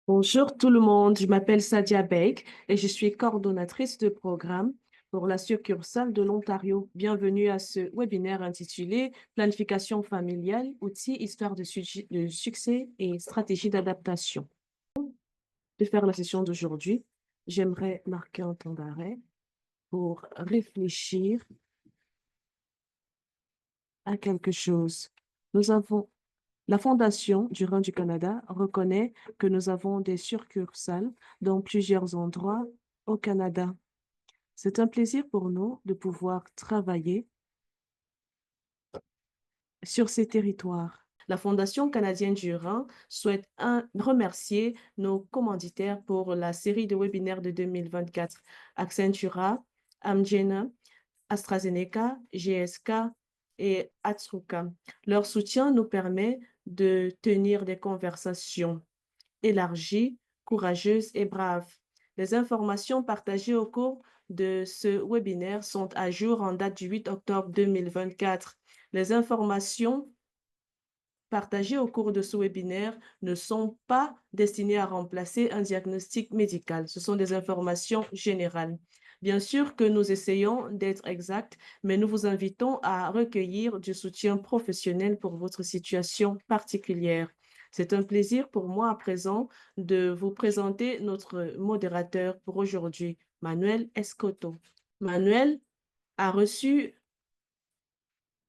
Bonjour tout le monde, je m'appelle Sadia Beik et je suis coordonnatrice de programme pour la succursale de l'Ontario. Bienvenue à ce webinaire intitulé Planification familiale, outils, histoire de succès et stratégie d'adaptation. De faire la session d'aujourd'hui, j'aimerais marquer un temps d'arrêt pour réfléchir à quelque chose. Nous avons La Fondation du Rhin du Canada reconnaît que nous avons des succursales dans plusieurs endroits au Canada. C'est un plaisir pour nous de pouvoir travailler sur ces territoires. La Fondation canadienne du Rhin souhaite remercier nos commanditaires pour la série de webinaires de 2024. Accentura, Amgena, AstraZeneca, GSK et Atsuka. Leur soutien nous permet de tenir des conversations élargies, courageuses et braves. Les informations partagées au cours de ce webinaire sont à jour en date du 8 octobre 2024. Les informations partagées au cours de ce webinaire ne sont pas destinées à remplacer un diagnostic médical. Ce sont des informations générales. Bien sûr que nous essayons d'être exacts, mais nous vous invitons à recueillir du soutien professionnel pour votre situation particulière. C'est un plaisir pour moi à présent de vous présenter notre modérateur pour aujourd'hui, Manuel Escoto. Manuel a reçu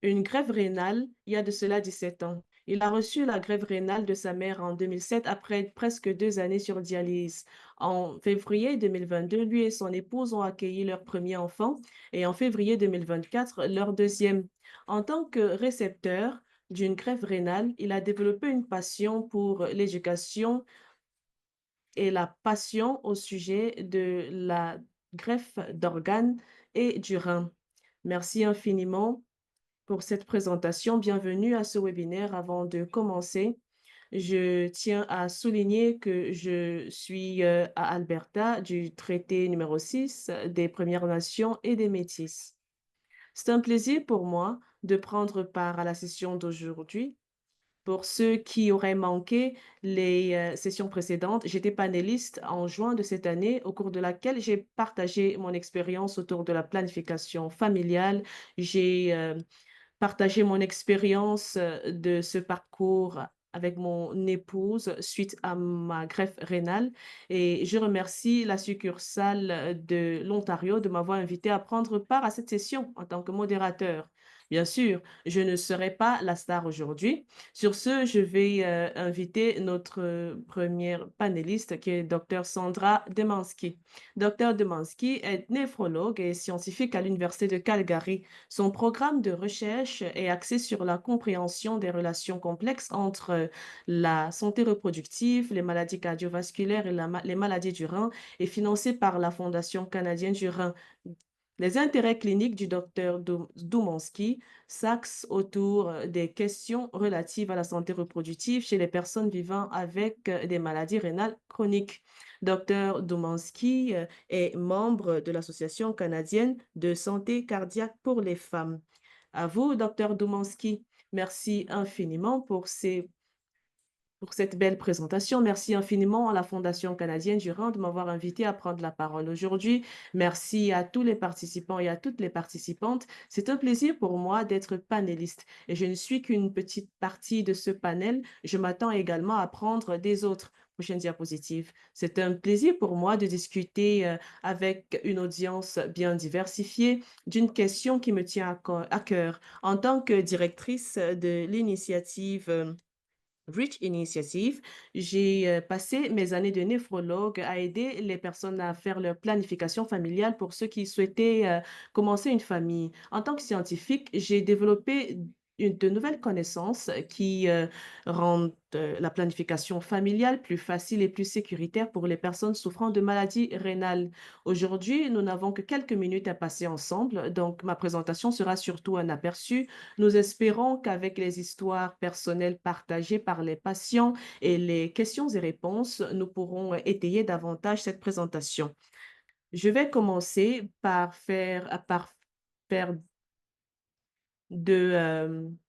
une grève rénale il y a de cela 17 ans. Il a reçu la grève rénale de sa mère en 2007 après presque 2 années sur dialyse. En février 2022, lui et son épouse ont accueilli leur premier enfant et en février 2024, leur deuxième. En tant que récepteur d'une grève rénale, il a développé une passion pour l'éducation et la passion au sujet de la greffe d'organes et du rein. Merci infiniment pour cette présentation. Bienvenue à ce webinaire. Avant de commencer, je tiens à souligner que je suis à Alberta du traité numéro 6 des Premières Nations et des Métis. C'est un plaisir pour moi de prendre part à la session d'aujourd'hui. Pour ceux qui auraient manqué les sessions précédentes, j'étais panéliste en juin de cette année, au cours de laquelle j'ai partagé mon expérience autour de la planification familiale. J'ai partager mon expérience de ce parcours avec mon épouse suite à ma greffe rénale. Et je remercie la succursale de l'Ontario de m'avoir invité à prendre part à cette session en tant que modérateur. Bien sûr, je ne serai pas la star aujourd'hui. Sur ce, je vais inviter notre première panéliste qui est Dr. Sandra Demansky. Dr. Demansky est néphrologue et scientifique à l'Université de Calgary. Son programme de recherche est axé sur la compréhension des relations complexes entre la santé reproductive, les maladies cardiovasculaires et les maladies du rein et financé par la Fondation canadienne du rein. Les intérêts cliniques du docteur Doumanski s'axent autour des questions relatives à la santé reproductive chez les personnes vivant avec des maladies rénales chroniques. Docteur Doumanski est membre de l'Association canadienne de santé cardiaque pour les femmes. À vous, docteur Doumanski. Merci infiniment pour cette belle présentation. Merci infiniment à la Fondation canadienne du Rhin de m'avoir invité à prendre la parole aujourd'hui. Merci à tous les participants et à toutes les participantes. C'est un plaisir pour moi d'être panéliste et je ne suis qu'une petite partie de ce panel. Je m'attends également à prendre des autres. Prochaine diapositive. C'est un plaisir pour moi de discuter avec une audience bien diversifiée d'une question qui me tient à cœur. En tant que directrice de l'initiative Rich Initiative, j'ai passé mes années de néphrologue à aider les personnes à faire leur planification familiale pour ceux qui souhaitaient commencer une famille. En tant que scientifique, j'ai développé de nouvelles connaissances qui rendent la planification familiale plus facile et plus sécuritaire pour les personnes souffrant de maladies rénales. Aujourd'hui, nous n'avons que quelques minutes à passer ensemble, donc ma présentation sera surtout un aperçu. Nous espérons qu'avec les histoires personnelles partagées par les patients et les questions et réponses, nous pourrons étayer davantage cette présentation. Je vais commencer par faire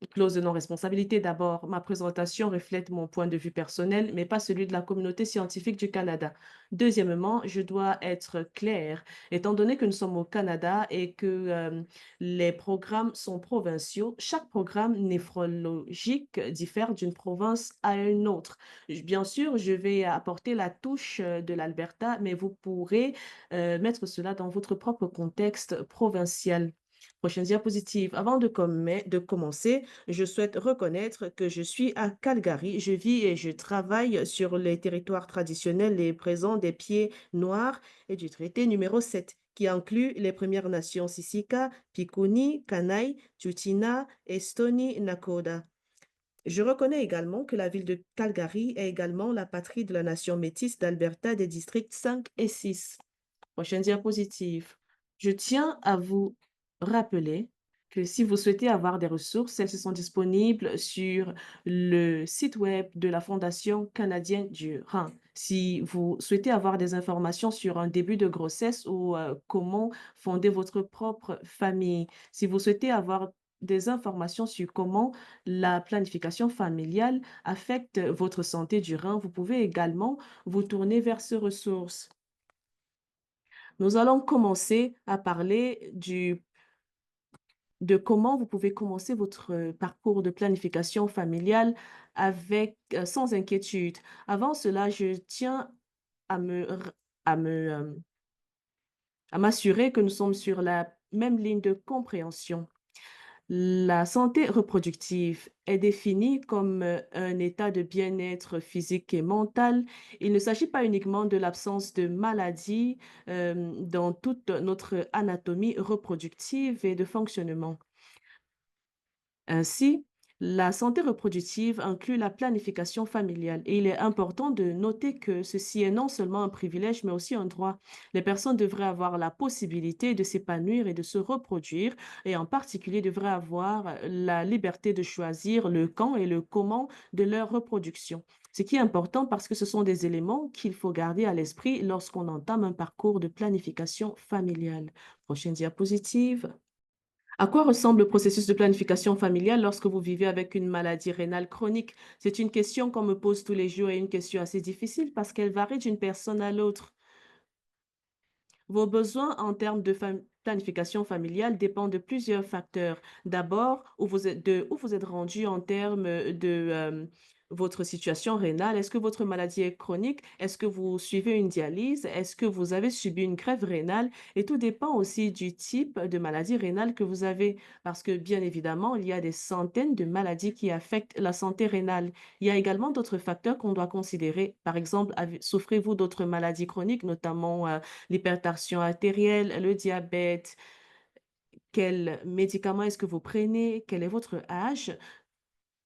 clause de non-responsabilité. D'abord, ma présentation reflète mon point de vue personnel, mais pas celui de la communauté scientifique du Canada. Deuxièmement, je dois être claire, étant donné que nous sommes au Canada et que les programmes sont provinciaux, chaque programme néphrologique diffère d'une province à une autre. Bien sûr, je vais apporter la touche de l'Alberta, mais vous pourrez mettre cela dans votre propre contexte provincial. Prochaine diapositive. Avant de commencer, je souhaite reconnaître que je suis à Calgary. Je vis et je travaille sur les territoires traditionnels et présents des Pieds Noirs et du traité numéro 7, qui inclut les Premières Nations Siksika, Pikuni, Kainai, Tsuut'ina et Stoney Nakoda. Je reconnais également que la ville de Calgary est également la patrie de la nation métisse d'Alberta des districts 5 et 6. Prochaine diapositive. Je tiens à vous rappeler que si vous souhaitez avoir des ressources, celles sont disponibles sur le site web de la Fondation canadienne du Rhin. Si vous souhaitez avoir des informations sur un début de grossesse ou comment fonder votre propre famille, si vous souhaitez avoir des informations sur comment la planification familiale affecte votre santé du rein, vous pouvez également vous tourner vers ces ressources. Nous allons commencer à parler de comment vous pouvez commencer votre parcours de planification familiale avec, sans inquiétude. Avant cela, je tiens à me, r- à me, à m'assurer que nous sommes sur la même ligne de compréhension. La santé reproductive est définie comme un état de bien-être physique et mental. Il ne s'agit pas uniquement de l'absence de maladie dans toute notre anatomie reproductive et de fonctionnement. Ainsi, la santé reproductive inclut la planification familiale et il est important de noter que ceci est non seulement un privilège, mais aussi un droit. Les personnes devraient avoir la possibilité de s'épanouir et de se reproduire et en particulier devraient avoir la liberté de choisir le quand et le comment de leur reproduction. Ce qui est important parce que ce sont des éléments qu'il faut garder à l'esprit lorsqu'on entame un parcours de planification familiale. Prochaine diapositive. À quoi ressemble le processus de planification familiale lorsque vous vivez avec une maladie rénale chronique? C'est une question qu'on me pose tous les jours et une question assez difficile parce qu'elle varie d'une personne à l'autre. Vos besoins en termes de planification familiale dépendent de plusieurs facteurs. D'abord, où vous êtes rendu en termes de votre situation rénale. Est-ce que votre maladie est chronique? Est-ce que vous suivez une dialyse? Est-ce que vous avez subi une greffe rénale? Et tout dépend aussi du type de maladie rénale que vous avez. Parce que, bien évidemment, il y a des centaines de maladies qui affectent la santé rénale. Il y a également d'autres facteurs qu'on doit considérer. Par exemple, souffrez-vous d'autres maladies chroniques, notamment l'hypertension artérielle, le diabète, quels médicaments est-ce que vous prenez, quel est votre âge.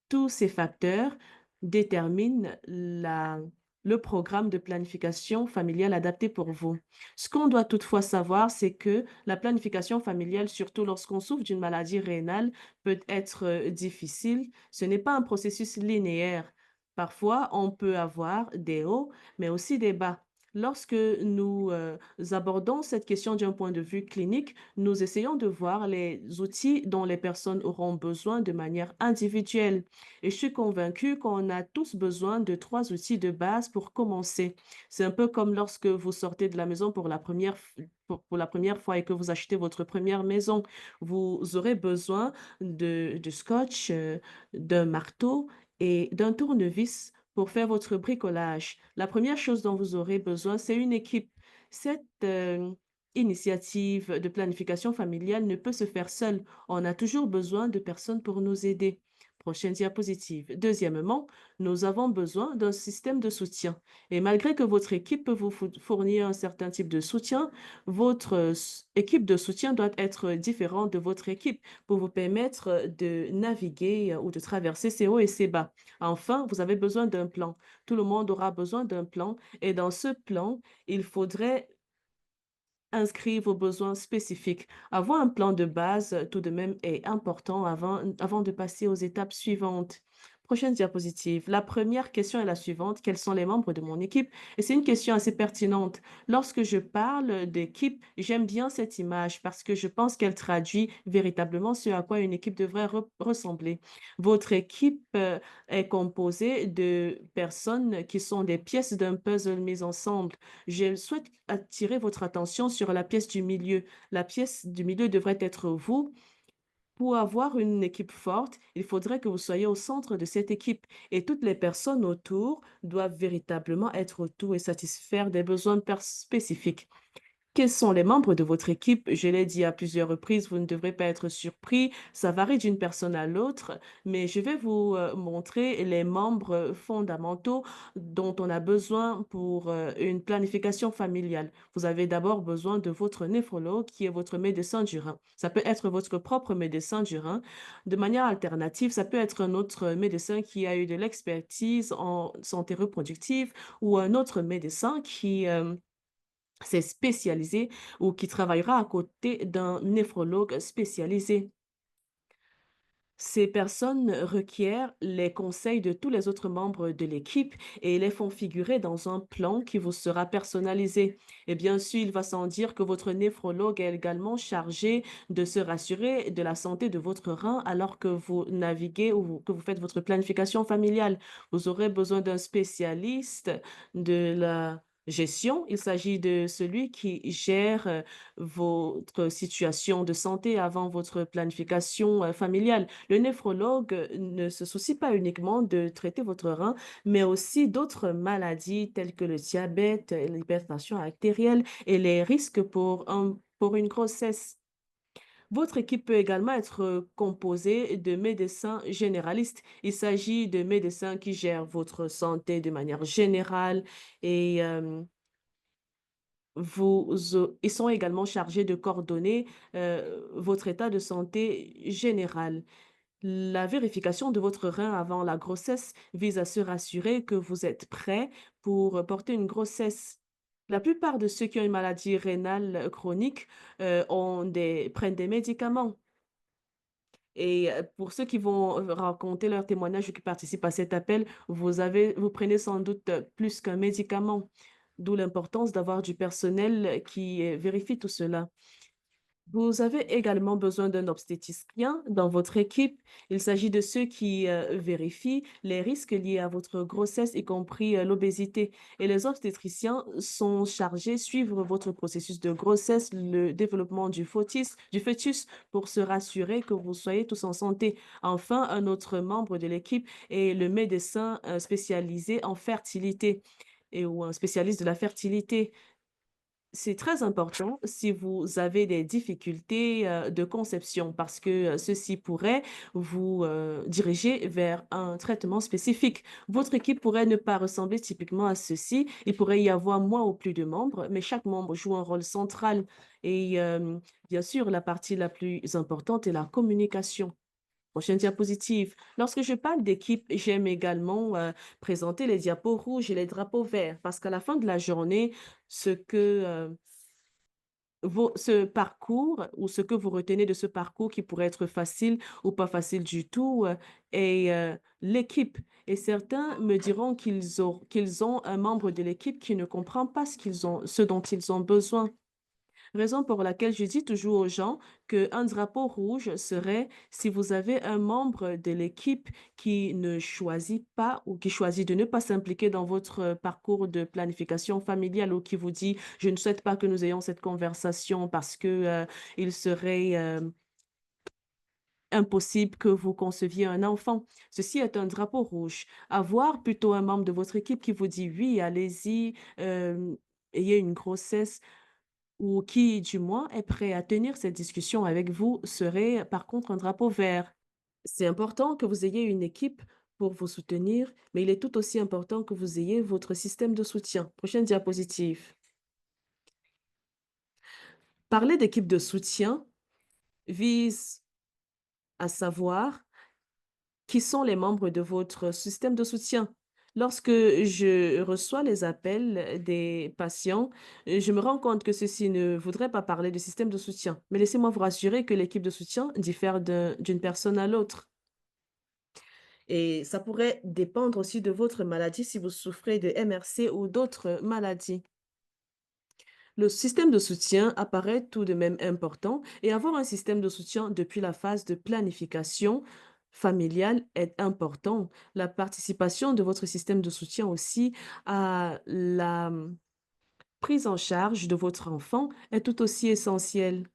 Tous ces facteurs déterminent le programme de planification familiale adapté pour vous. Ce qu'on doit toutefois savoir, c'est que la planification familiale, surtout lorsqu'on souffre d'une maladie rénale, peut être difficile. Ce n'est pas un processus linéaire. Parfois, on peut avoir des hauts, mais aussi des bas. Lorsque nous abordons cette question d'un point de vue clinique, nous essayons de voir les outils dont les personnes auront besoin de manière individuelle. Et je suis convaincue qu'on a tous besoin de 3 outils de base pour commencer. C'est un peu comme lorsque vous sortez de la maison pour la pour la première fois et que vous achetez votre première maison. Vous aurez besoin de scotch, d'un marteau et d'un tournevis pour faire votre bricolage. La première chose dont vous aurez besoin, c'est une équipe. Cette initiative de planification familiale ne peut se faire seule. On a toujours besoin de personnes pour nous aider. Prochaine diapositive. Deuxièmement, nous avons besoin d'un système de soutien. Et malgré que votre équipe peut vous fournir un certain type de soutien, votre équipe de soutien doit être différente de votre équipe pour vous permettre de naviguer ou de traverser ces hauts et ces bas. Enfin, vous avez besoin d'un plan. Tout le monde aura besoin d'un plan. Et dans ce plan, il faudrait inscrire vos besoins spécifiques. Avoir un plan de base, tout de même, est important avant de passer aux étapes suivantes. Prochaine diapositive. La première question est la suivante. Quels sont les membres de mon équipe? Et c'est une question assez pertinente. Lorsque je parle d'équipe, j'aime bien cette image parce que je pense qu'elle traduit véritablement ce à quoi une équipe devrait ressembler. Votre équipe est composée de personnes qui sont des pièces d'un puzzle mis ensemble. Je souhaite attirer votre attention sur la pièce du milieu. La pièce du milieu devrait être vous. Pour avoir une équipe forte, il faudrait que vous soyez au centre de cette équipe et toutes les personnes autour doivent véritablement être autour et satisfaire des besoins spécifiques. Quels sont les membres de votre équipe? Je l'ai dit à plusieurs reprises, vous ne devrez pas être surpris. Ça varie d'une personne à l'autre, mais je vais vous montrer les membres fondamentaux dont on a besoin pour une planification familiale. Vous avez d'abord besoin de votre néphrologue qui est votre médecin du rein. Ça peut être votre propre médecin du rein. De manière alternative, ça peut être un autre médecin qui a eu de l'expertise en santé reproductive ou un autre médecin qui s'est spécialisé ou qui travaillera à côté d'un néphrologue spécialisé. Ces personnes requièrent les conseils de tous les autres membres de l'équipe et les font figurer dans un plan qui vous sera personnalisé. Et bien sûr, il va sans dire que votre néphrologue est également chargé de se rassurer de la santé de votre rein alors que vous naviguez ou que vous faites votre planification familiale. Vous aurez besoin d'un spécialiste de la gestion. Il s'agit de celui qui gère votre situation de santé avant votre planification familiale. Le néphrologue ne se soucie pas uniquement de traiter votre rein, mais aussi d'autres maladies telles que le diabète, l'hypertension artérielle et les risques pour une grossesse. Votre équipe peut également être composée de médecins généralistes. Il s'agit de médecins qui gèrent votre santé de manière générale et ils sont également chargés de coordonner votre état de santé général. La vérification de votre rein avant la grossesse vise à se rassurer que vous êtes prêt pour porter une grossesse. La plupart de ceux qui ont une maladie rénale chronique prennent des médicaments. Et pour ceux qui vont raconter leur témoignage ou qui participent à cet appel, vous prenez sans doute plus qu'un médicament, d'où l'importance d'avoir du personnel qui vérifie tout cela. Vous avez également besoin d'un obstétricien dans votre équipe. Il s'agit de ceux qui vérifient les risques liés à votre grossesse, y compris l'obésité. Et les obstétriciens sont chargés de suivre votre processus de grossesse, le développement du fœtus pour se rassurer que vous soyez tous en santé. Enfin, un autre membre de l'équipe est le médecin spécialisé en fertilité ou un spécialiste de la fertilité. C'est très important si vous avez des difficultés, de conception parce que, ceci pourrait vous, diriger vers un traitement spécifique. Votre équipe pourrait ne pas ressembler typiquement à ceci. Il pourrait y avoir moins ou plus de membres, mais chaque membre joue un rôle central et bien sûr, la partie la plus importante est la communication. Prochaine diapositive. Lorsque je parle d'équipe, j'aime également présenter les diapos rouges et les drapeaux verts parce qu'à la fin de la journée, ce que ce parcours ou ce que vous retenez de ce parcours qui pourrait être facile ou pas facile du tout est l'équipe. Et certains me diront qu'ils ont un membre de l'équipe qui ne comprend pas ce dont ils ont besoin. Raison pour laquelle je dis toujours aux gens qu'un drapeau rouge serait si vous avez un membre de l'équipe qui ne choisit pas ou qui choisit de ne pas s'impliquer dans votre parcours de planification familiale ou qui vous dit: «Je ne souhaite pas que nous ayons cette conversation parce que, il serait, impossible que vous conceviez un enfant». Ceci est un drapeau rouge. Avoir plutôt un membre de votre équipe qui vous dit: «Oui, allez-y, ayez une grossesse» ou qui, du moins, est prêt à tenir cette discussion avec vous serait, par contre, un drapeau vert. C'est important que vous ayez une équipe pour vous soutenir, mais il est tout aussi important que vous ayez votre système de soutien. Prochaine diapositive. Parler d'équipe de soutien vise à savoir qui sont les membres de votre système de soutien. Lorsque je reçois les appels des patients, je me rends compte que ceux-ci ne voudraient pas parler du système de soutien. Mais laissez-moi vous rassurer que l'équipe de soutien diffère d'une personne à l'autre. Et ça pourrait dépendre aussi de votre maladie si vous souffrez de MRC ou d'autres maladies. Le système de soutien apparaît tout de même important et avoir un système de soutien depuis la phase de planification familiale est important. La participation de votre système de soutien aussi à la prise en charge de votre enfant est tout aussi essentielle.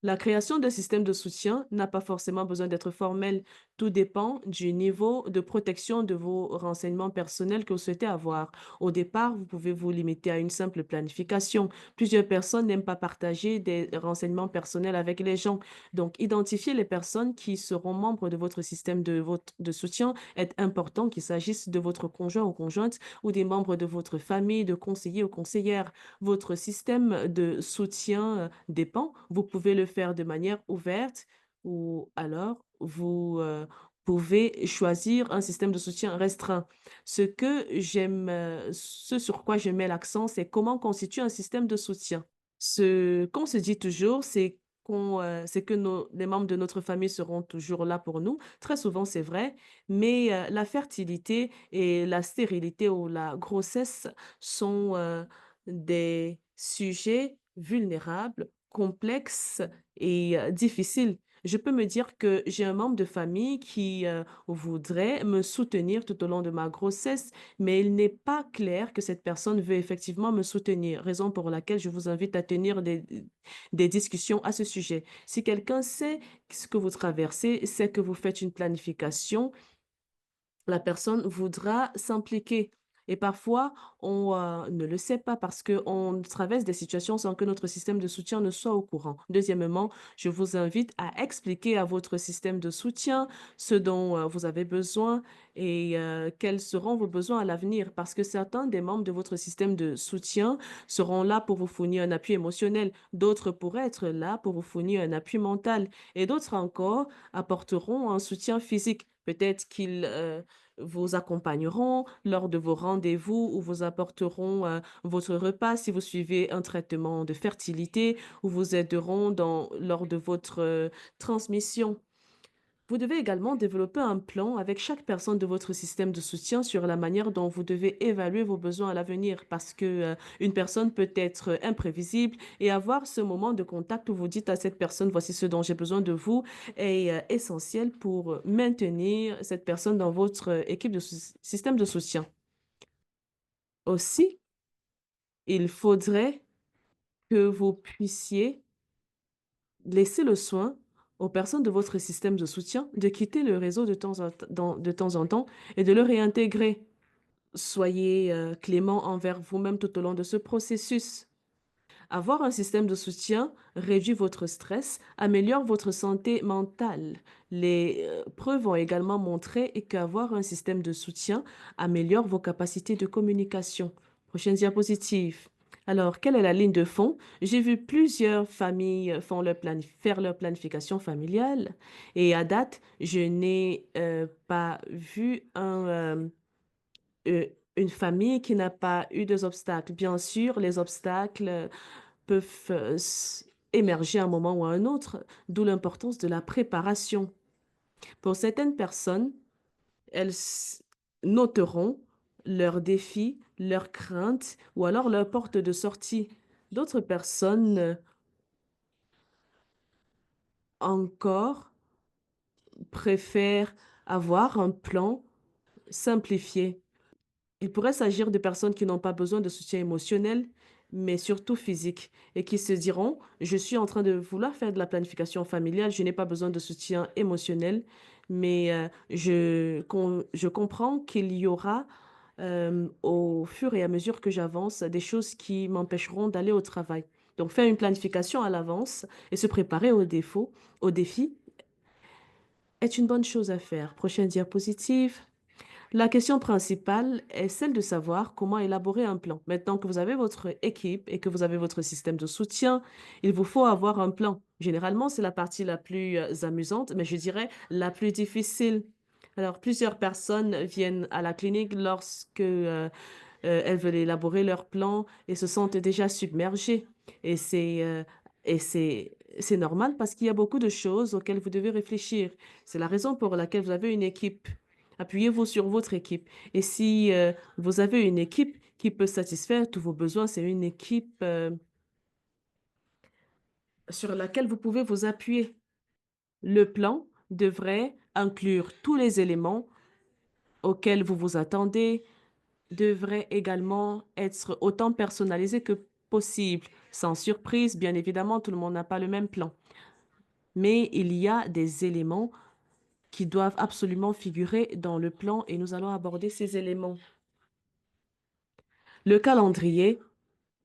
La création d'un système de soutien n'a pas forcément besoin d'être formel. Tout dépend du niveau de protection de vos renseignements personnels que vous souhaitez avoir. Au départ, vous pouvez vous limiter à une simple planification. Plusieurs personnes n'aiment pas partager des renseignements personnels avec les gens. Donc, identifier les personnes qui seront membres de votre système de soutien est important, qu'il s'agisse de votre conjoint ou conjointe ou des membres de votre famille, de conseillers ou conseillères. Votre système de soutien dépend. Vous pouvez le faire de manière ouverte ou alors vous pouvez choisir un système de soutien restreint. Ce sur quoi je mets l'accent, c'est comment constituer un système de soutien. Ce qu'on se dit toujours, c'est que les membres de notre famille seront toujours là pour nous. Très souvent, c'est vrai, mais la fertilité et la stérilité ou la grossesse sont des sujets vulnérables, complexes et difficiles. Je peux me dire que j'ai un membre de famille qui voudrait me soutenir tout au long de ma grossesse, mais il n'est pas clair que cette personne veut effectivement me soutenir, raison pour laquelle je vous invite à tenir des discussions à ce sujet. Si quelqu'un sait ce que vous traversez, sait que vous faites une planification, la personne voudra s'impliquer. Et parfois, on ne le sait pas parce qu'on traverse des situations sans que notre système de soutien ne soit au courant. Deuxièmement, je vous invite à expliquer à votre système de soutien ce dont vous avez besoin et quels seront vos besoins à l'avenir parce que certains des membres de votre système de soutien seront là pour vous fournir un appui émotionnel, d'autres pourraient être là pour vous fournir un appui mental et d'autres encore apporteront un soutien physique. Peut-être qu'ils vous accompagneront lors de vos rendez-vous ou vous apporteront votre repas si vous suivez un traitement de fertilité ou vous aideront lors de votre transmission. Vous devez également développer un plan avec chaque personne de votre système de soutien sur la manière dont vous devez évaluer vos besoins à l'avenir parce que une personne peut être imprévisible et avoir ce moment de contact où vous dites à cette personne, voici ce dont j'ai besoin de vous est essentiel pour maintenir cette personne dans votre équipe de système de soutien. Aussi, il faudrait que vous puissiez laisser le soin aux personnes de votre système de soutien de quitter le réseau de temps en temps et de le réintégrer. Soyez clément envers vous-même tout au long de ce processus. Avoir un système de soutien réduit votre stress, améliore votre santé mentale. Les preuves ont également montré qu'avoir un système de soutien améliore vos capacités de communication. Prochaine diapositive. Alors, quelle est la ligne de fond? J'ai vu plusieurs familles faire leur planification familiale et à date, je n'ai pas vu une famille qui n'a pas eu des obstacles. Bien sûr, les obstacles peuvent émerger à un moment ou à un autre, d'où l'importance de la préparation. Pour certaines personnes, elles noteront leurs défis, leurs craintes ou alors leur porte de sortie. D'autres personnes encore préfèrent avoir un plan simplifié. Il pourrait s'agir de personnes qui n'ont pas besoin de soutien émotionnel, mais surtout physique, et qui se diront, je suis en train de vouloir faire de la planification familiale, je n'ai pas besoin de soutien émotionnel, mais je comprends qu'il y aura, au fur et à mesure que j'avance, des choses qui m'empêcheront d'aller au travail. Donc, faire une planification à l'avance et se préparer aux défis, est une bonne chose à faire. Prochaine diapositive. La question principale est celle de savoir comment élaborer un plan. Maintenant que vous avez votre équipe et que vous avez votre système de soutien, il vous faut avoir un plan. Généralement, c'est la partie la plus amusante, mais je dirais la plus difficile. Alors, plusieurs personnes viennent à la clinique lorsque elles veulent élaborer leur plan et se sentent déjà submergées. Et c'est normal parce qu'il y a beaucoup de choses auxquelles vous devez réfléchir. C'est la raison pour laquelle vous avez une équipe. Appuyez-vous sur votre équipe. Et si vous avez une équipe qui peut satisfaire tous vos besoins, c'est une équipe sur laquelle vous pouvez vous appuyer. Le plan devrait inclure tous les éléments auxquels vous vous attendez, devrait également être autant personnalisé que possible. Sans surprise, bien évidemment, tout le monde n'a pas le même plan. Mais il y a des éléments qui doivent absolument figurer dans le plan et nous allons aborder ces éléments. Le calendrier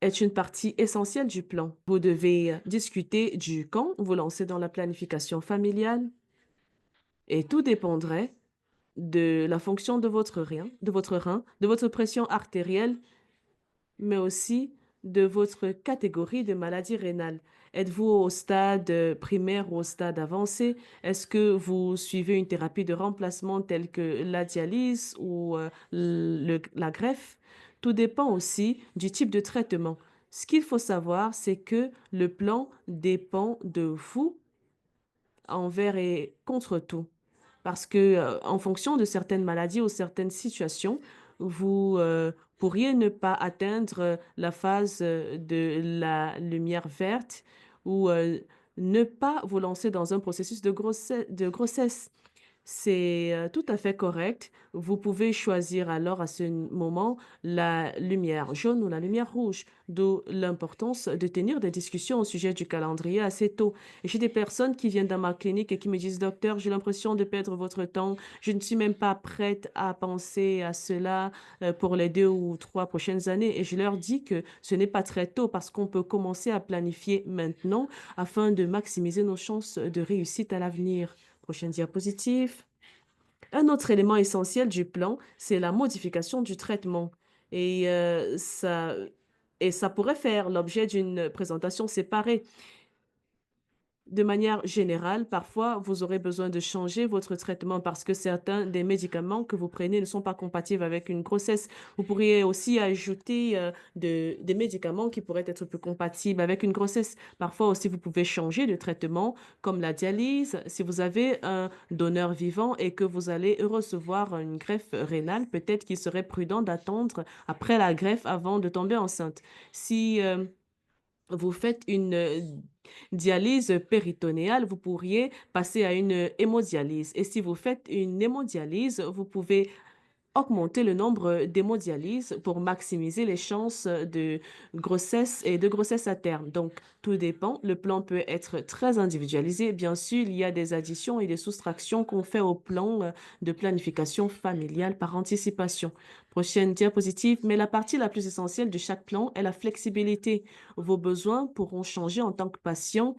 est une partie essentielle du plan. Vous devez discuter du quand vous lancez dans la planification familiale et tout dépendrait de la fonction de votre rein, de votre pression artérielle, mais aussi de votre catégorie de maladie rénale. Êtes-vous au stade primaire ou au stade avancé? Est-ce que vous suivez une thérapie de remplacement telle que la dialyse ou la greffe? Tout dépend aussi du type de traitement. Ce qu'il faut savoir, c'est que le plan dépend de vous envers et contre tout. Parce que, en fonction de certaines maladies ou certaines situations, vous pourriez ne pas atteindre la phase de la lumière verte ou ne pas vous lancer dans un processus de grossesse. C'est tout à fait correct. Vous pouvez choisir alors à ce moment la lumière jaune ou la lumière rouge, d'où l'importance de tenir des discussions au sujet du calendrier assez tôt. Et j'ai des personnes qui viennent dans ma clinique et qui me disent, Docteur, j'ai l'impression de perdre votre temps. Je ne suis même pas prête à penser à cela pour les 2 ou 3 prochaines années. Et je leur dis que ce n'est pas très tôt parce qu'on peut commencer à planifier maintenant afin de maximiser nos chances de réussite à l'avenir. Prochaine diapositive. Un autre élément essentiel du plan, c'est la modification du traitement. Et, ça pourrait faire l'objet d'une présentation séparée. De manière générale, parfois, vous aurez besoin de changer votre traitement parce que certains des médicaments que vous prenez ne sont pas compatibles avec une grossesse. Vous pourriez aussi ajouter des médicaments qui pourraient être plus compatibles avec une grossesse. Parfois aussi, vous pouvez changer de traitement comme la dialyse. Si vous avez un donneur vivant et que vous allez recevoir une greffe rénale, peut-être qu'il serait prudent d'attendre après la greffe avant de tomber enceinte. Si vous faites une dialyse péritonéale, vous pourriez passer à une hémodialyse. Et si vous faites une hémodialyse, vous pouvez augmenter le nombre d'hémodialyses pour maximiser les chances de grossesse et de grossesse à terme. Donc, tout dépend. Le plan peut être très individualisé. Bien sûr, il y a des additions et des soustractions qu'on fait au plan de planification familiale par anticipation. Prochaine diapositive. Mais la partie la plus essentielle de chaque plan est la flexibilité. Vos besoins pourront changer en tant que patient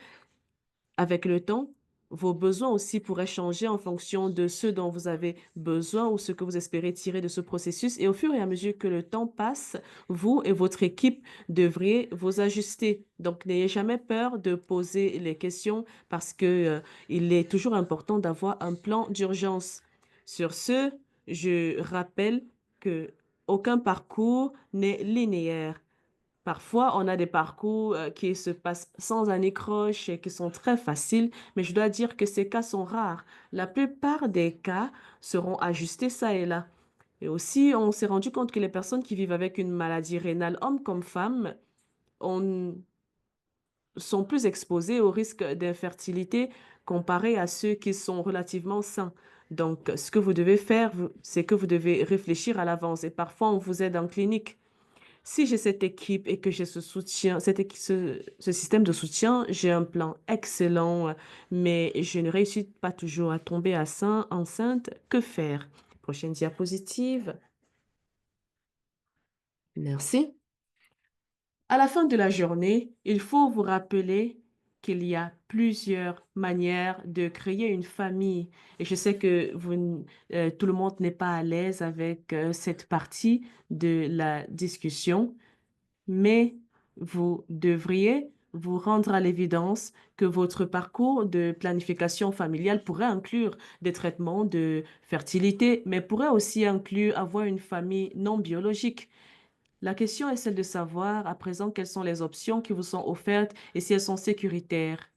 avec le temps. Vos besoins aussi pourraient changer en fonction de ce dont vous avez besoin ou ce que vous espérez tirer de ce processus. Et au fur et à mesure que le temps passe, vous et votre équipe devriez vous ajuster. Donc, n'ayez jamais peur de poser les questions parce que, il est toujours important d'avoir un plan d'urgence. Sur ce, je rappelle que aucun parcours n'est linéaire. Parfois, on a des parcours qui se passent sans anicroche et qui sont très faciles, mais je dois dire que ces cas sont rares. La plupart des cas seront ajustés ça et là. Et aussi, on s'est rendu compte que les personnes qui vivent avec une maladie rénale, hommes comme femmes, on- sont plus exposées au risque d'infertilité comparé à ceux qui sont relativement sains. Donc, ce que vous devez faire, c'est que vous devez réfléchir à l'avance. Et parfois, on vous aide en clinique. Si j'ai cette équipe et que j'ai ce soutien, ce système de soutien, j'ai un plan excellent, mais je ne réussis pas toujours à tomber enceinte. Que faire? Prochaine diapositive. Merci. À la fin de la journée, il faut vous rappeler qu'il y a plusieurs manières de créer une famille. Et je sais que tout le monde n'est pas à l'aise avec cette partie de la discussion. Mais vous devriez vous rendre à l'évidence que votre parcours de planification familiale pourrait inclure des traitements de fertilité, mais pourrait aussi inclure avoir une famille non biologique. La question est celle de savoir à présent quelles sont les options qui vous sont offertes et si elles sont sécuritaires.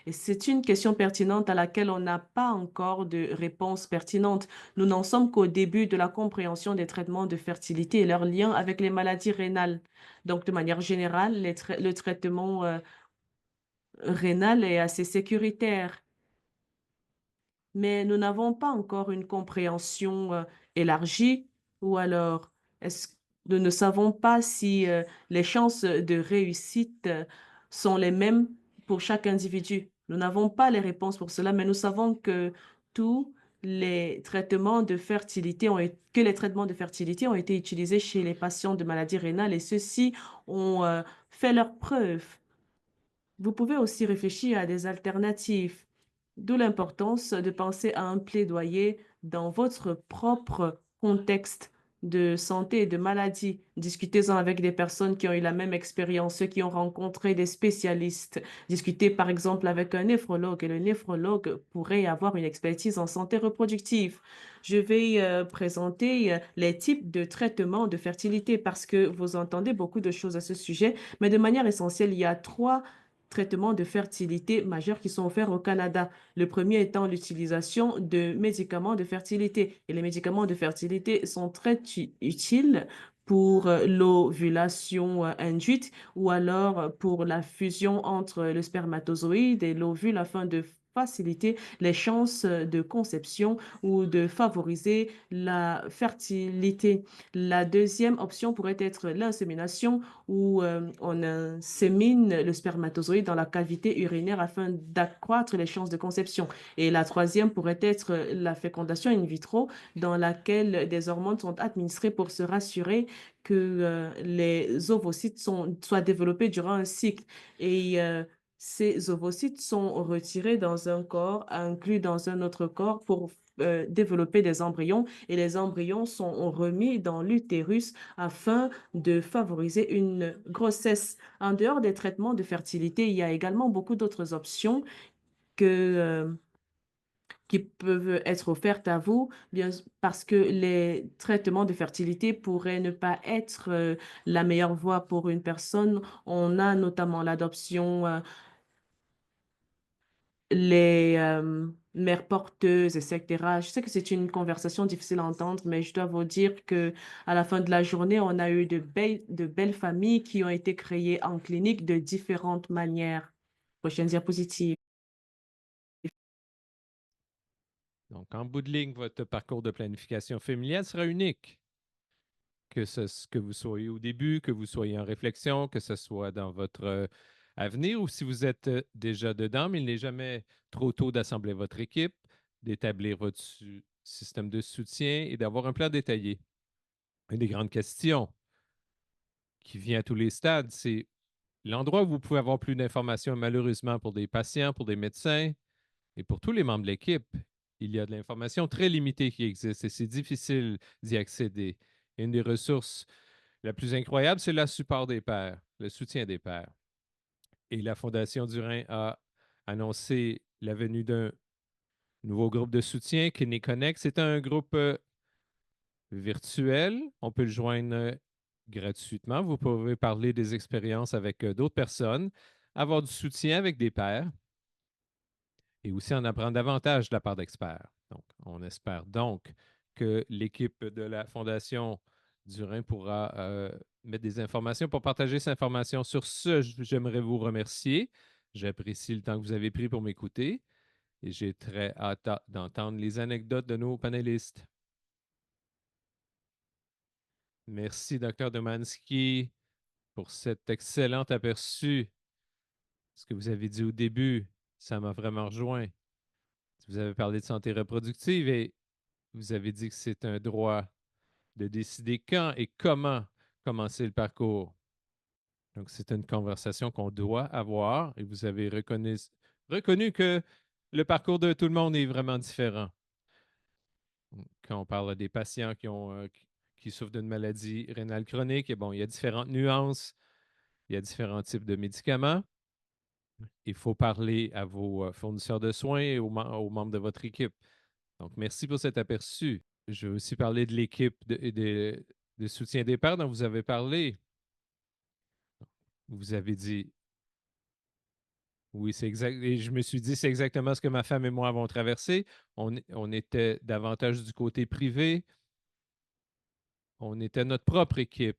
Et c'est une question pertinente à laquelle on n'a pas encore de réponse pertinente. Nous n'en sommes qu'au début de la compréhension des traitements de fertilité et leur lien avec les maladies rénales. Donc, de manière générale, le traitement rénal est assez sécuritaire, mais nous n'avons pas encore une compréhension élargie, ou alors est-ce nous ne savons pas si les chances de réussite sont les mêmes pour chaque individu. Nous n'avons pas les réponses pour cela, mais nous savons que tous les traitements de fertilité que les traitements de fertilité ont été utilisés chez les patients de maladies rénales et ceux-ci ont fait leurs preuves. Vous pouvez aussi réfléchir à des alternatives, d'où l'importance de penser à un plaidoyer dans votre propre contexte de santé et de maladie. Discutez-en avec des personnes qui ont eu la même expérience, ceux qui ont rencontré des spécialistes. Discutez par exemple avec un néphrologue et le néphrologue pourrait avoir une expertise en santé reproductive. Je vais présenter les types de traitements de fertilité parce que vous entendez beaucoup de choses à ce sujet, mais de manière essentielle, il y a trois traitements de fertilité majeurs qui sont offerts au Canada. Le premier étant l'utilisation de médicaments de fertilité. Et les médicaments de fertilité sont très utiles pour l'ovulation induite ou alors pour la fusion entre le spermatozoïde et l'ovule afin de faciliter les chances de conception ou de favoriser la fertilité. La deuxième option pourrait être l'insémination où on insémine le spermatozoïde dans la cavité urinaire afin d'accroître les chances de conception. Et la troisième pourrait être la fécondation in vitro, dans laquelle des hormones sont administrées pour se rassurer que les ovocytes soient développés durant un cycle. Et ces ovocytes sont retirés dans un corps, inclus dans un autre corps pour développer des embryons et les embryons sont remis dans l'utérus afin de favoriser une grossesse. En dehors des traitements de fertilité, il y a également beaucoup d'autres options que, qui peuvent être offertes à vous, bien, parce que les traitements de fertilité pourraient ne pas être la meilleure voie pour une personne. On a notamment l'adoption, les mères porteuses, etc. Je sais que c'est une conversation difficile à entendre, mais je dois vous dire que à la fin de la journée, on a eu de belles familles qui ont été créées en clinique de différentes manières. Prochaine diapositive. Donc, en bout de ligne, votre parcours de planification familiale sera unique. Que vous soyez au début, que vous soyez en réflexion, que ce soit dans votre avenir ou si vous êtes déjà dedans, mais il n'est jamais trop tôt d'assembler votre équipe, d'établir votre système de soutien et d'avoir un plan détaillé. Une des grandes questions qui vient à tous les stades, c'est l'endroit où vous pouvez avoir plus d'informations, malheureusement, pour des patients, pour des médecins et pour tous les membres de l'équipe. Il y a de l'information très limitée qui existe et c'est difficile d'y accéder. Une des ressources la plus incroyable, c'est le support des pairs, le soutien des pairs. Et la Fondation du Rhin a annoncé la venue d'un nouveau groupe de soutien, Kidney Connect. C'est un groupe virtuel. On peut le joindre gratuitement. Vous pouvez parler des expériences avec d'autres personnes, avoir du soutien avec des pairs et aussi en apprendre davantage de la part d'experts. Donc, on espère donc que l'équipe de la Fondation du Rhin pourra mettre des informations pour partager ces informations. Sur ce, j'aimerais vous remercier. J'apprécie le temps que vous avez pris pour m'écouter et j'ai très hâte d'entendre les anecdotes de nos panélistes. Merci, Dr. Domanski, pour cet excellent aperçu. Ce que vous avez dit au début, ça m'a vraiment rejoint. Vous avez parlé de santé reproductive et vous avez dit que c'est un droit de décider quand et comment commencer le parcours. Donc, c'est une conversation qu'on doit avoir et vous avez reconnu que le parcours de tout le monde est vraiment différent. Quand on parle des patients qui souffrent d'une maladie rénale chronique, et bon, il y a différentes nuances, il y a différents types de médicaments. Il faut parler à vos fournisseurs de soins et aux membres de votre équipe. Donc, merci pour cet aperçu. Je vais aussi parler de l'équipe de soutien des pairs dont vous avez parlé. Vous avez dit Oui, c'est exact. Et je me suis dit, c'est exactement ce que ma femme et moi avons traversé. On était davantage du côté privé. On était notre propre équipe.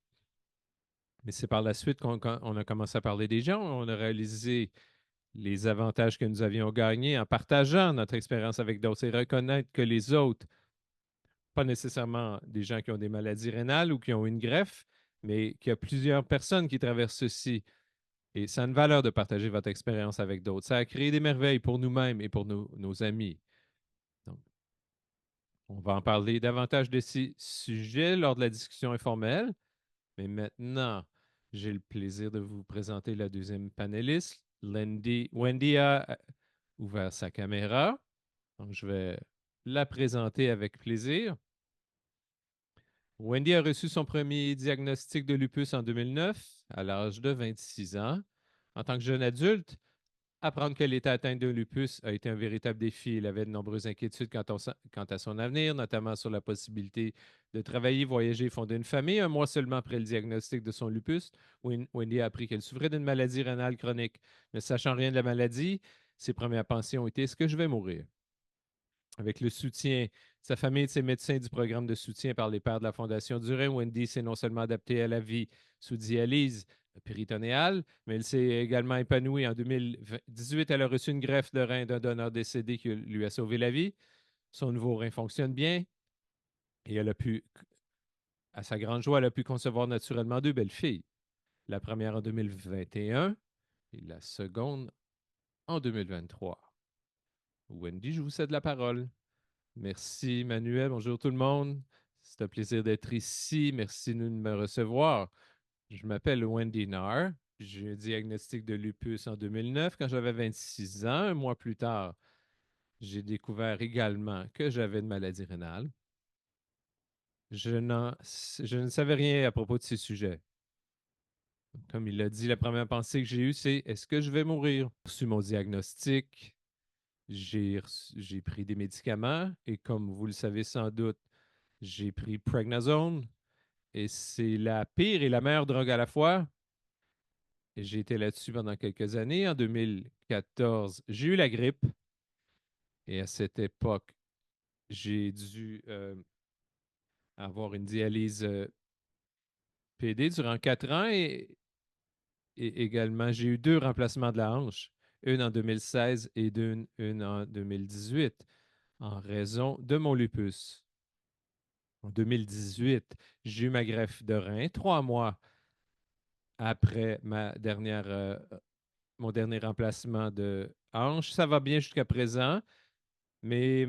Mais c'est par la suite qu'on a commencé à parler des gens. On a réalisé les avantages que nous avions gagnés en partageant notre expérience avec d'autres et reconnaître que les autres, pas nécessairement des gens qui ont des maladies rénales ou qui ont une greffe, mais qu'il y a plusieurs personnes qui traversent ceci. Et ça a une valeur de partager votre expérience avec d'autres. Ça a créé des merveilles pour nous-mêmes et pour nos amis. Donc, on va en parler davantage de ces sujets lors de la discussion informelle. Mais maintenant, j'ai le plaisir de vous présenter la deuxième panéliste. Wendy a ouvert sa caméra. Donc, je vais la présenter avec plaisir. Wendy a reçu son premier diagnostic de lupus en 2009, à l'âge de 26 ans. En tant que jeune adulte, apprendre qu'elle était atteinte de lupus a été un véritable défi. Elle avait de nombreuses inquiétudes quant à son avenir, notamment sur la possibilité de travailler, voyager et fonder une famille. Un mois seulement après le diagnostic de son lupus, Wendy a appris qu'elle souffrait d'une maladie rénale chronique. Ne sachant rien de la maladie, ses premières pensées ont été: est-ce que je vais mourir? Avec le soutien de sa famille et de ses médecins du programme de soutien par les pairs de la Fondation Durin, Wendy s'est non seulement adaptée à la vie sous dialyse péritonéale, mais elle s'est également épanouie. En 2018, elle a reçu une greffe de rein d'un donneur décédé qui lui a sauvé la vie. Son nouveau rein fonctionne bien et elle a pu, à sa grande joie, elle a pu concevoir naturellement deux belles filles. La première en 2021 et la seconde en 2023. Wendy, je vous cède la parole. Merci, Manuel. Bonjour tout le monde. C'est un plaisir d'être ici. Merci de me recevoir. Je m'appelle Wendy Narr. J'ai eu un diagnostic de lupus en 2009 quand j'avais 26 ans. Un mois plus tard, j'ai découvert également que j'avais une maladie rénale. Je ne savais rien à propos de ces sujets. Comme il l'a dit, la première pensée que j'ai eue, c'est: est-ce que je vais mourir? J'ai reçu mon diagnostic, j'ai pris des médicaments et comme vous le savez sans doute, j'ai pris Prednisone et c'est la pire et la meilleure drogue à la fois. Et j'ai été là-dessus pendant quelques années. En 2014, j'ai eu la grippe et à cette époque, j'ai dû avoir une dialyse PD durant 4 ans et également, j'ai eu deux remplacements de la hanche, une en 2016 et une en 2018 en raison de mon lupus. En 2018, j'ai eu ma greffe de rein 3 mois après mon dernier remplacement de hanche. Ça va bien jusqu'à présent, mais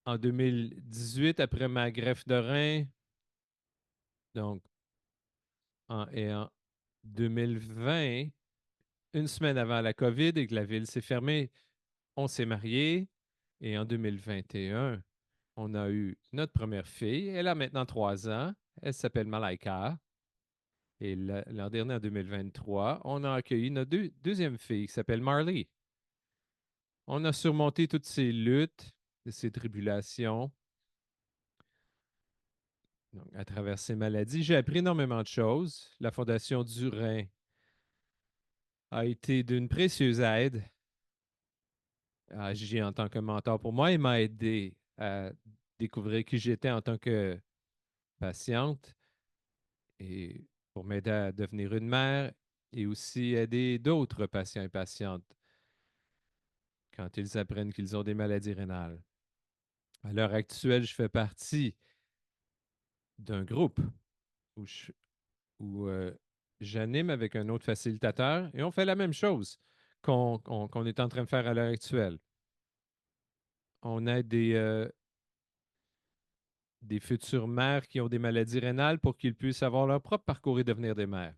en 2018, après ma greffe de rein, donc et en 2020, une semaine avant la COVID et que la ville s'est fermée, on s'est mariés et en 2021, on a eu notre première fille. Elle a maintenant 3 ans. Elle s'appelle Malaika. Et l'an dernier, en 2023, on a accueilli notre deuxième fille qui s'appelle Marley. On a surmonté toutes ces luttes, ces tribulations donc, à travers ces maladies. J'ai appris énormément de choses. La Fondation du Rhin a été d'une précieuse aide. A agi en tant que mentor pour moi et m'a aidé à découvrir qui j'étais en tant que patiente et pour m'aider à devenir une mère et aussi aider d'autres patients et patientes quand ils apprennent qu'ils ont des maladies rénales. À l'heure actuelle, je fais partie d'un groupe où, où j'anime avec un autre facilitateur et on fait la même chose qu'on est en train de faire à l'heure actuelle. On aide des futures mères qui ont des maladies rénales pour qu'ils puissent avoir leur propre parcours et devenir des mères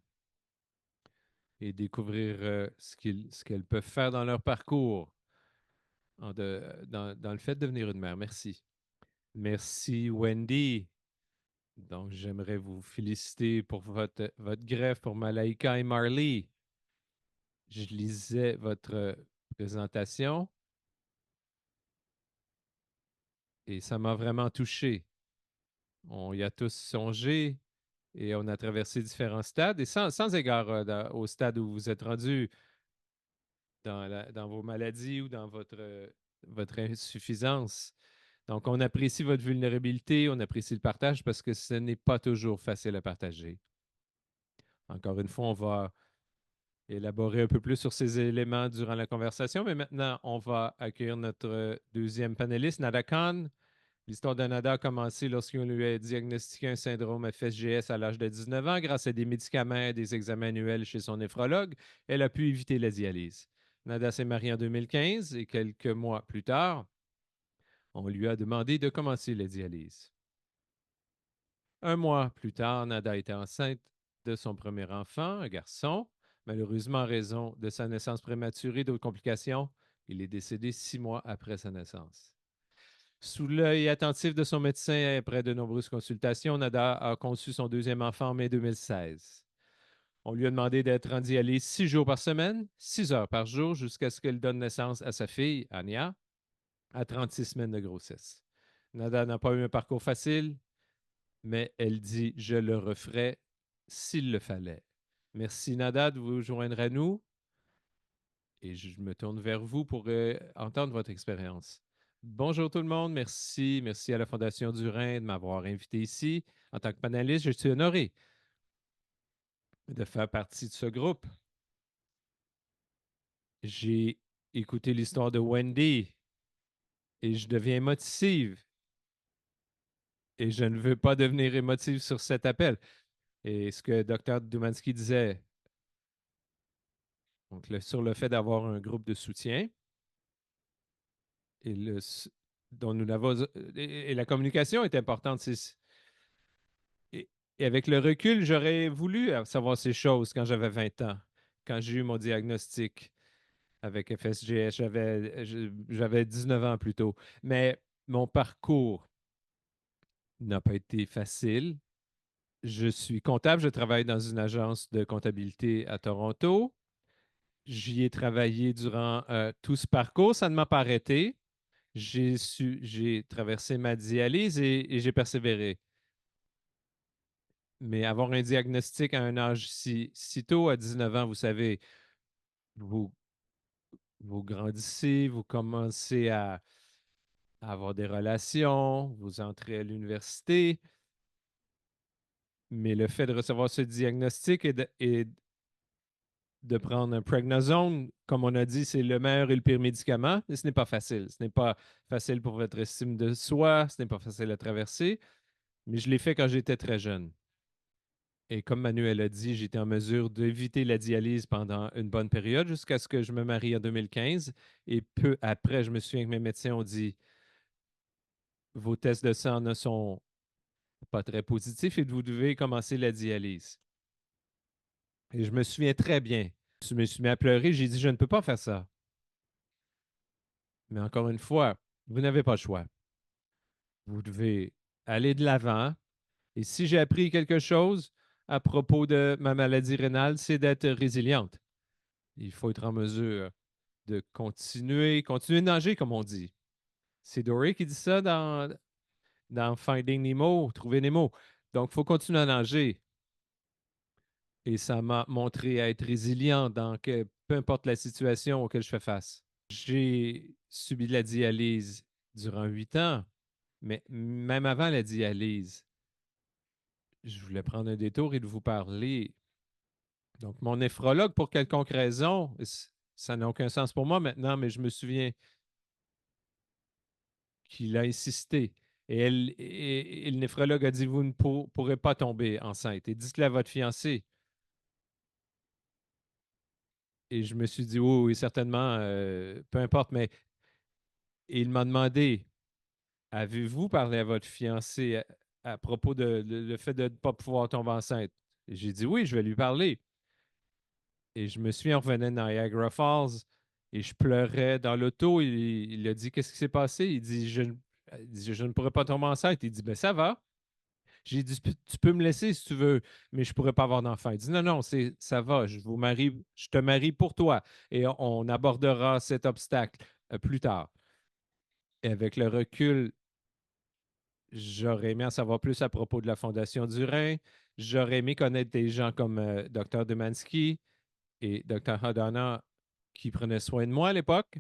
et découvrir ce qu'elles peuvent faire dans leur parcours dans le fait de devenir une mère. Merci. Merci, Wendy. Donc, j'aimerais vous féliciter pour votre greffe pour Malaika et Marley. Je lisais votre présentation et ça m'a vraiment touché. On y a tous songé et on a traversé différents stades et sans égard au stade où vous êtes rendu, dans vos maladies ou dans votre insuffisance. Donc, on apprécie votre vulnérabilité, on apprécie le partage parce que ce n'est pas toujours facile à partager. Encore une fois, on va élaborer un peu plus sur ces éléments durant la conversation, mais maintenant, on va accueillir notre deuxième panéliste, Nada Khan. L'histoire de Nada a commencé lorsqu'on lui a diagnostiqué un syndrome FSGS à l'âge de 19 ans. Grâce à des médicaments et des examens annuels chez son néphrologue, elle a pu éviter la dialyse. Nada s'est mariée en 2015 et quelques mois plus tard, on lui a demandé de commencer la dialyse. Un mois plus tard, Nada était enceinte de son premier enfant, un garçon. Malheureusement, en raison de sa naissance prématurée et d'autres complications, il est décédé 6 mois après sa naissance. Sous l'œil attentif de son médecin et après de nombreuses consultations, Nada a conçu son deuxième enfant en mai 2016. On lui a demandé d'être en dialyse 6 jours par semaine, 6 heures par jour, jusqu'à ce qu'elle donne naissance à sa fille, Anya, à 36 semaines de grossesse. Nada n'a pas eu un parcours facile, mais elle dit « Je le referai s'il le fallait ». Merci Nada de vous joindre à nous et je me tourne vers vous pour entendre votre expérience. Bonjour tout le monde, merci. Merci à la Fondation du Rhin de m'avoir invité ici. En tant que panéliste, je suis honoré de faire partie de ce groupe. J'ai écouté l'histoire de Wendy et je deviens émotive. Et je ne veux pas devenir émotive sur cet appel. Et ce que Dr. Dumansky disait, donc sur le fait d'avoir un groupe de soutien, et dont nous n'avons et la communication est importante. Et, et avec le recul, j'aurais voulu savoir ces choses quand j'avais 20 ans, quand j'ai eu mon diagnostic avec FSGS. J'avais 19 ans plus tôt. Mais mon parcours n'a pas été facile. Je suis comptable, je travaille dans une agence de comptabilité à Toronto. J'y ai travaillé durant tout ce parcours. Ça ne m'a pas arrêté. J'ai traversé ma dialyse et j'ai persévéré. Mais avoir un diagnostic à un âge si tôt, à 19 ans, vous savez, vous, vous grandissez, vous commencez à avoir des relations, vous entrez à l'université. Mais le fait de recevoir ce diagnostic et de prendre un prednisone, comme on a dit, c'est le meilleur et le pire médicament. Et ce n'est pas facile. Ce n'est pas facile pour votre estime de soi, ce n'est pas facile à traverser. Mais je l'ai fait quand j'étais très jeune. Et comme Manuel a dit, j'étais en mesure d'éviter la dialyse pendant une bonne période jusqu'à ce que je me marie en 2015. Et peu après, je me souviens que mes médecins ont dit, vos tests de sang ne sont pas très positifs et vous devez commencer la dialyse. Et je me souviens très bien. Je me suis mis à pleurer. J'ai dit, je ne peux pas faire ça. Mais encore une fois, vous n'avez pas le choix. Vous devez aller de l'avant. Et si j'ai appris quelque chose à propos de ma maladie rénale, c'est d'être résiliente. Il faut être en mesure de continuer de nager, comme on dit. C'est Dory qui dit ça dans Finding Nemo, Trouver Nemo. Donc, il faut continuer à nager. Et ça m'a montré à être résilient peu importe la situation auquel je fais face. J'ai subi de la dialyse durant 8 ans, mais même avant la dialyse, je voulais prendre un détour et de vous parler. Donc, mon néphrologue, pour quelconque raison, ça n'a aucun sens pour moi maintenant, mais je me souviens qu'il a insisté. Et le néphrologue a dit, vous ne pourrez pas tomber enceinte. Et dites-le à votre fiancé. Et je me suis dit, oui, oui, certainement, peu importe, mais il m'a demandé, avez-vous parlé à votre fiancé à propos de le fait de ne pas pouvoir tomber enceinte? Et j'ai dit, oui, je vais lui parler. Et je me suis revenu de Niagara Falls et je pleurais dans l'auto. Il a dit, qu'est-ce qui s'est passé? Il dit, je ne pourrais pas tomber enceinte. Il dit, ben ça va. J'ai dit, tu peux me laisser si tu veux, mais je ne pourrais pas avoir d'enfant. Il dit, non, non, ça va, je te marie pour toi et on abordera cet obstacle plus tard. Et avec le recul, j'aurais aimé en savoir plus à propos de la Fondation du Rhin. J'aurais aimé connaître des gens comme Dr. Demansky et Dr. Hadana qui prenait soin de moi à l'époque,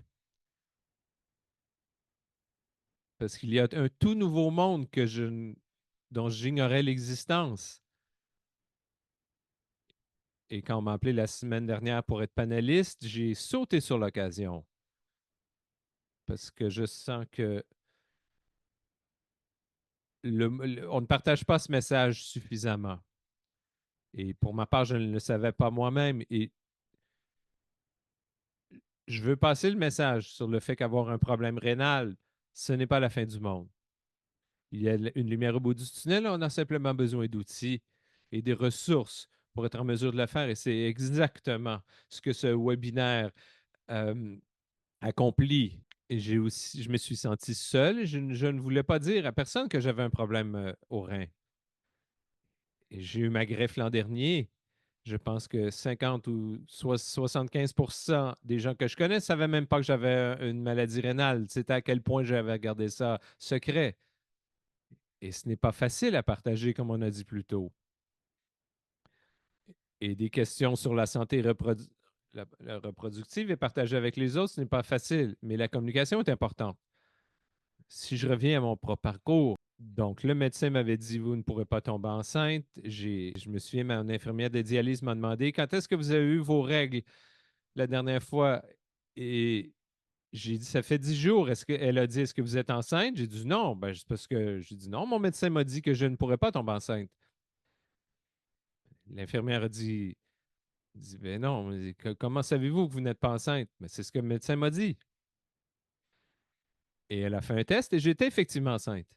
parce qu'il y a un tout nouveau monde dont j'ignorais l'existence. Et quand on m'a appelé la semaine dernière pour être panéliste, j'ai sauté sur l'occasion parce que je sens que on ne partage pas ce message suffisamment. Et pour ma part, je ne le savais pas moi-même. Et je veux passer le message sur le fait qu'avoir un problème rénal, ce n'est pas la fin du monde. Il y a une lumière au bout du tunnel, on a simplement besoin d'outils et des ressources pour être en mesure de le faire. Et c'est exactement ce que ce webinaire euh, accompli. Et je me suis senti seul. Je ne voulais pas dire à personne que j'avais un problème au rein. Et j'ai eu ma greffe l'an dernier. Je pense que 50 ou 75 des gens que je connais ne savaient même pas que j'avais une maladie rénale. C'était à quel point j'avais gardé ça secret. Et ce n'est pas facile à partager, comme on a dit plus tôt. Et des questions sur la santé la reproductive et partager avec les autres, ce n'est pas facile. Mais la communication est importante. Si je reviens à mon propre parcours, donc le médecin m'avait dit, vous ne pourrez pas tomber enceinte. Je me souviens, mon infirmière de dialyse m'a demandé, quand est-ce que vous avez eu vos règles la dernière fois? Et j'ai dit, ça fait 10 jours. Elle a dit, est-ce que vous êtes enceinte? J'ai dit non. Ben, c'est parce que j'ai dit non, mon médecin m'a dit que je ne pourrais pas tomber enceinte. L'infirmière a dit ben non, comment savez-vous que vous n'êtes pas enceinte? Mais c'est ce que le médecin m'a dit. Et elle a fait un test et j'étais effectivement enceinte.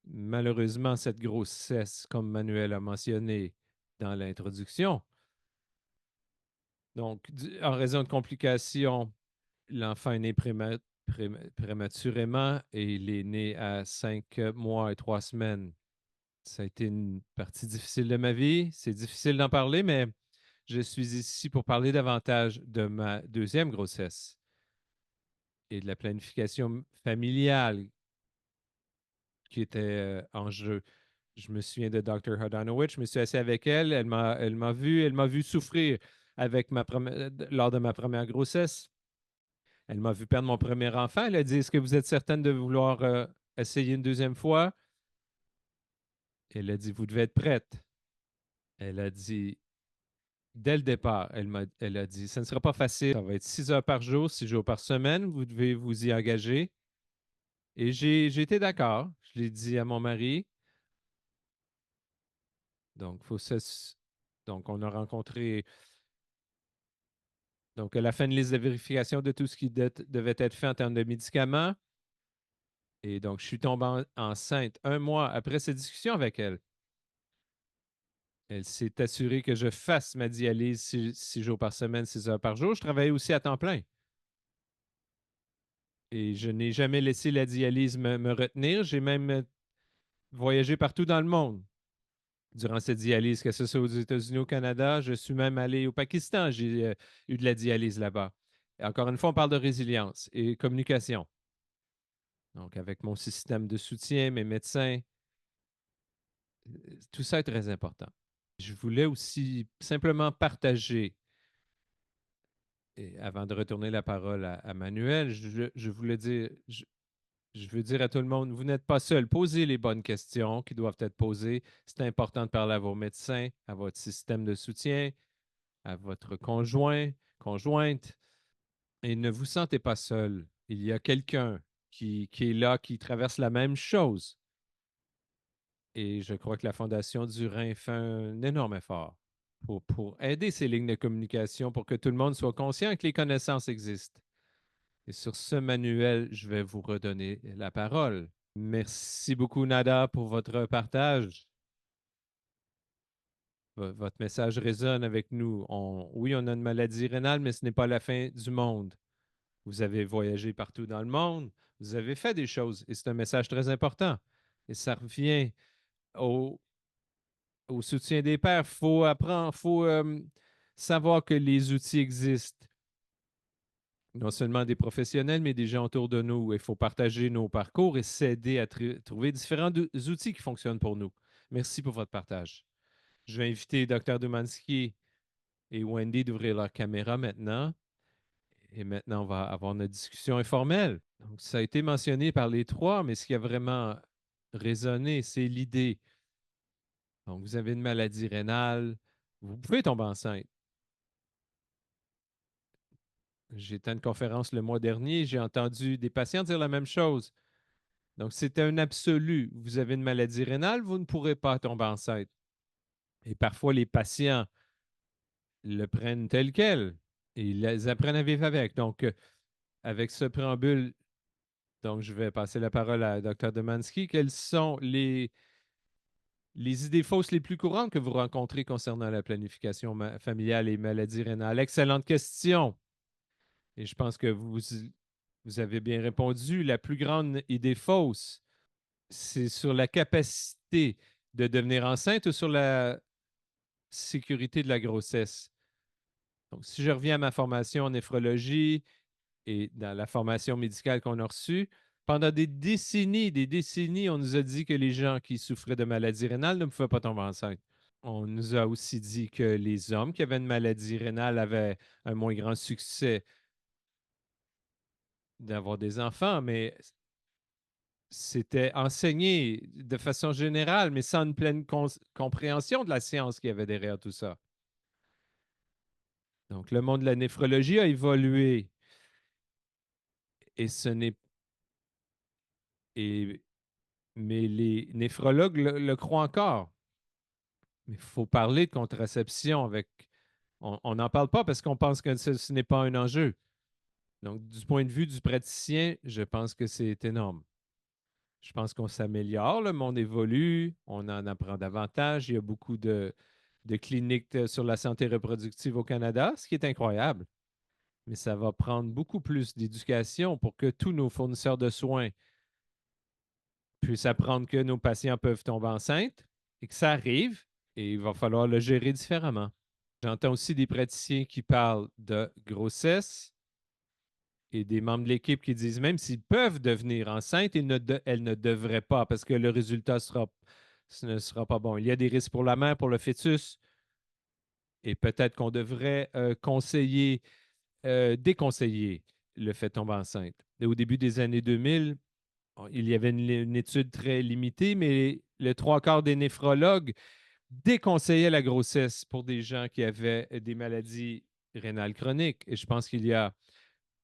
Malheureusement, cette grossesse, comme Manuel a mentionné dans l'introduction, donc en raison de complications, l'enfant est né prématurément et il est né à 5 mois et 3 semaines. Ça a été une partie difficile de ma vie. C'est difficile d'en parler, mais je suis ici pour parler davantage de ma deuxième grossesse et de la planification familiale qui était en jeu. Je me souviens de Dr. Hodanowitz, je me suis assis avec elle, elle m'a vu souffrir lors de ma première grossesse. Elle m'a vu perdre mon premier enfant. Elle a dit, est-ce que vous êtes certaine de vouloir essayer une deuxième fois? Elle a dit, vous devez être prête. Elle a dit, dès le départ, elle a dit, ce ne sera pas facile. Ça va être 6 heures par jour, 6 jours par semaine. Vous devez vous y engager. Et j'ai été d'accord. Je l'ai dit à mon mari. Donc, donc, on a rencontré. Donc, elle a fait une liste de vérification de tout ce qui devait être fait en termes de médicaments. Et donc, je suis tombé enceinte 1 mois après cette discussion avec elle. Elle s'est assurée que je fasse ma dialyse 6 jours par semaine, 6 heures par jour. Je travaillais aussi à temps plein. Et je n'ai jamais laissé la dialyse me retenir. J'ai même voyagé partout dans le monde durant cette dialyse, que ce soit aux États-Unis, au Canada. Je suis même allé au Pakistan. J'ai eu de la dialyse là-bas. Et encore une fois, on parle de résilience et communication. Donc, avec mon système de soutien, mes médecins, tout ça est très important. Je voulais aussi simplement partager, et avant de retourner la parole à Manuel, je voulais dire, je veux dire à tout le monde, vous n'êtes pas seul. Posez les bonnes questions qui doivent être posées. C'est important de parler à vos médecins, à votre système de soutien, à votre conjointe, et ne vous sentez pas seul. Il y a quelqu'un qui est là, qui traverse la même chose. Et je crois que la Fondation du Rhin fait un énorme effort pour aider ces lignes de communication pour que tout le monde soit conscient que les connaissances existent. Et sur ce manuel, je vais vous redonner la parole. Merci beaucoup, Nada, pour votre partage. Votre message résonne avec nous. Oui, on a une maladie rénale, mais ce n'est pas la fin du monde. Vous avez voyagé partout dans le monde, vous avez fait des choses, et c'est un message très important. Et ça revient au, au soutien des pairs. Il faut apprendre, il faut savoir que les outils existent, non seulement des professionnels, mais des gens autour de nous. Il faut partager nos parcours et s'aider à trouver différents outils qui fonctionnent pour nous. Merci pour votre partage. Je vais inviter Dr. Dumansky et Wendy d'ouvrir leur caméra maintenant. Et maintenant, on va avoir notre discussion informelle. Donc, ça a été mentionné par les trois, mais ce qui a vraiment résonné, c'est l'idée. Donc, vous avez une maladie rénale, vous pouvez tomber enceinte. J'étais à une conférence le mois dernier, j'ai entendu des patients dire la même chose. Donc, c'était un absolu. Vous avez une maladie rénale, vous ne pourrez pas tomber enceinte. Et parfois, les patients le prennent tel quel et ils apprennent à vivre avec. Donc, avec ce préambule, donc je vais passer la parole à Dr. Demansky. Quelles sont les idées fausses les plus courantes que vous rencontrez concernant la planification familiale et maladies rénales? Excellente question. Et je pense que vous avez bien répondu. La plus grande idée fausse, c'est sur la capacité de devenir enceinte ou sur la sécurité de la grossesse. Donc, si je reviens à ma formation en néphrologie et dans la formation médicale qu'on a reçue, pendant des décennies, on nous a dit que les gens qui souffraient de maladies rénales ne pouvaient pas tomber enceintes. On nous a aussi dit que les hommes qui avaient une maladie rénale avaient un moins grand succès d'avoir des enfants, mais c'était enseigné de façon générale, mais sans une pleine compréhension de la science qu'il y avait derrière tout ça. Donc, le monde de la néphrologie a évolué et ce n'est et mais les néphrologues le croient encore. Mais il faut parler de contraception avec. On n'en parle pas parce qu'on pense que ce n'est pas un enjeu. Donc, du point de vue du praticien, je pense que c'est énorme. Je pense qu'on s'améliore, le monde évolue, on en apprend davantage. Il y a beaucoup de cliniques sur la santé reproductive au Canada, ce qui est incroyable. Mais ça va prendre beaucoup plus d'éducation pour que tous nos fournisseurs de soins puissent apprendre que nos patients peuvent tomber enceintes et que ça arrive et il va falloir le gérer différemment. J'entends aussi des praticiens qui parlent de grossesse et des membres de l'équipe qui disent même s'ils peuvent devenir enceintes, elles ne devraient pas parce que le résultat ne sera pas bon. Il y a des risques pour la mère, pour le fœtus, et peut-être qu'on devrait déconseiller le fait de tomber enceinte. Et au début des années 2000, il y avait une étude très limitée, mais le trois quarts des néphrologues déconseillaient la grossesse pour des gens qui avaient des maladies rénales chroniques. Et je pense qu'il y a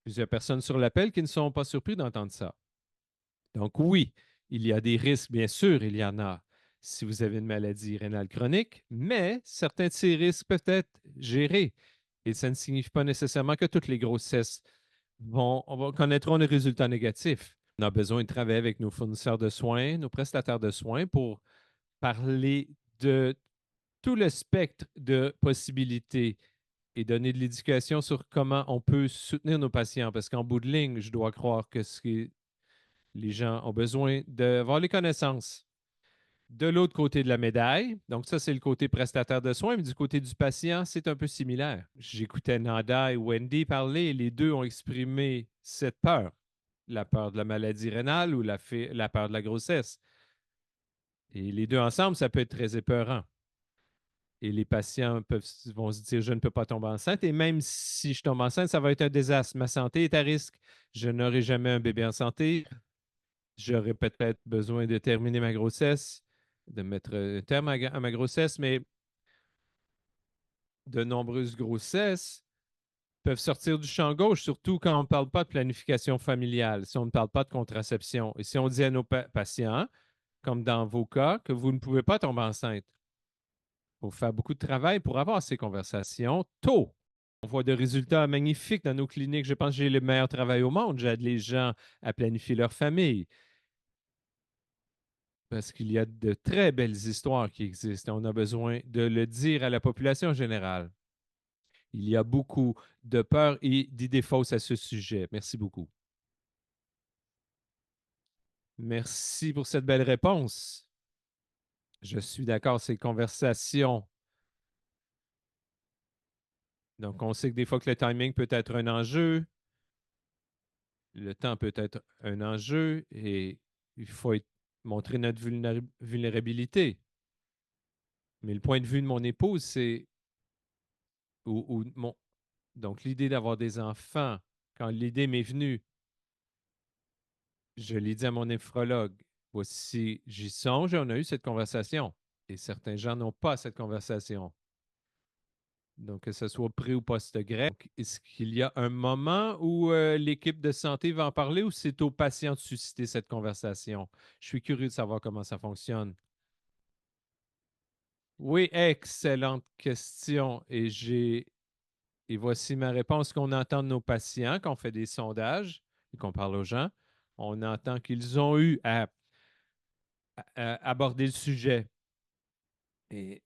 plusieurs personnes sur l'appel qui ne sont pas surpris d'entendre ça. Donc oui, il y a des risques, bien sûr, il y en a si vous avez une maladie rénale chronique, mais certains de ces risques peuvent être gérés. Et ça ne signifie pas nécessairement que toutes les grossesses connaîtront des résultats négatifs. On a besoin de travailler avec nos fournisseurs de soins, nos prestataires de soins pour parler de tout le spectre de possibilités et donner de l'éducation sur comment on peut soutenir nos patients. Parce qu'en bout de ligne, je dois croire que les gens ont besoin d'avoir les connaissances. De l'autre côté de la médaille, donc ça, c'est le côté prestataire de soins, mais du côté du patient, c'est un peu similaire. J'écoutais Nanda et Wendy parler, et les deux ont exprimé cette peur, la peur de la maladie rénale ou la peur de la grossesse. Et les deux ensemble, ça peut être très épeurant. Et les patients vont se dire, je ne peux pas tomber enceinte. Et même si je tombe enceinte, ça va être un désastre. Ma santé est à risque. Je n'aurai jamais un bébé en santé. J'aurais peut-être besoin de terminer ma grossesse, de mettre un terme à ma grossesse, mais de nombreuses grossesses peuvent sortir du champ gauche, surtout quand on ne parle pas de planification familiale, si on ne parle pas de contraception. Et si on dit à nos patients, comme dans vos cas, que vous ne pouvez pas tomber enceinte, il faut faire beaucoup de travail pour avoir ces conversations tôt. On voit des résultats magnifiques dans nos cliniques. Je pense que j'ai le meilleur travail au monde. J'aide les gens à planifier leur famille parce qu'il y a de très belles histoires qui existent. On a besoin de le dire à la population générale. Il y a beaucoup de peurs et d'idées fausses à ce sujet. Merci beaucoup. Merci pour cette belle réponse. Je suis d'accord, ces conversations. Donc, on sait que des fois que le timing peut être un enjeu, le temps peut être un enjeu et il faut montrer notre vulnérabilité. Mais le point de vue de mon épouse, c'est Donc, l'idée d'avoir des enfants, quand l'idée m'est venue, je l'ai dit à mon néphrologue. Voici, j'y songe et on a eu cette conversation. Et certains gens n'ont pas cette conversation. Donc, que ce soit pré ou post-greffe. Est-ce qu'il y a un moment où l'équipe de santé va en parler ou c'est aux patients de susciter cette conversation? Je suis curieux de savoir comment ça fonctionne. Oui, excellente question. Et voici ma réponse qu'on entend de nos patients, qu'on fait des sondages et qu'on parle aux gens. On entend qu'ils ont eu à aborder le sujet. Et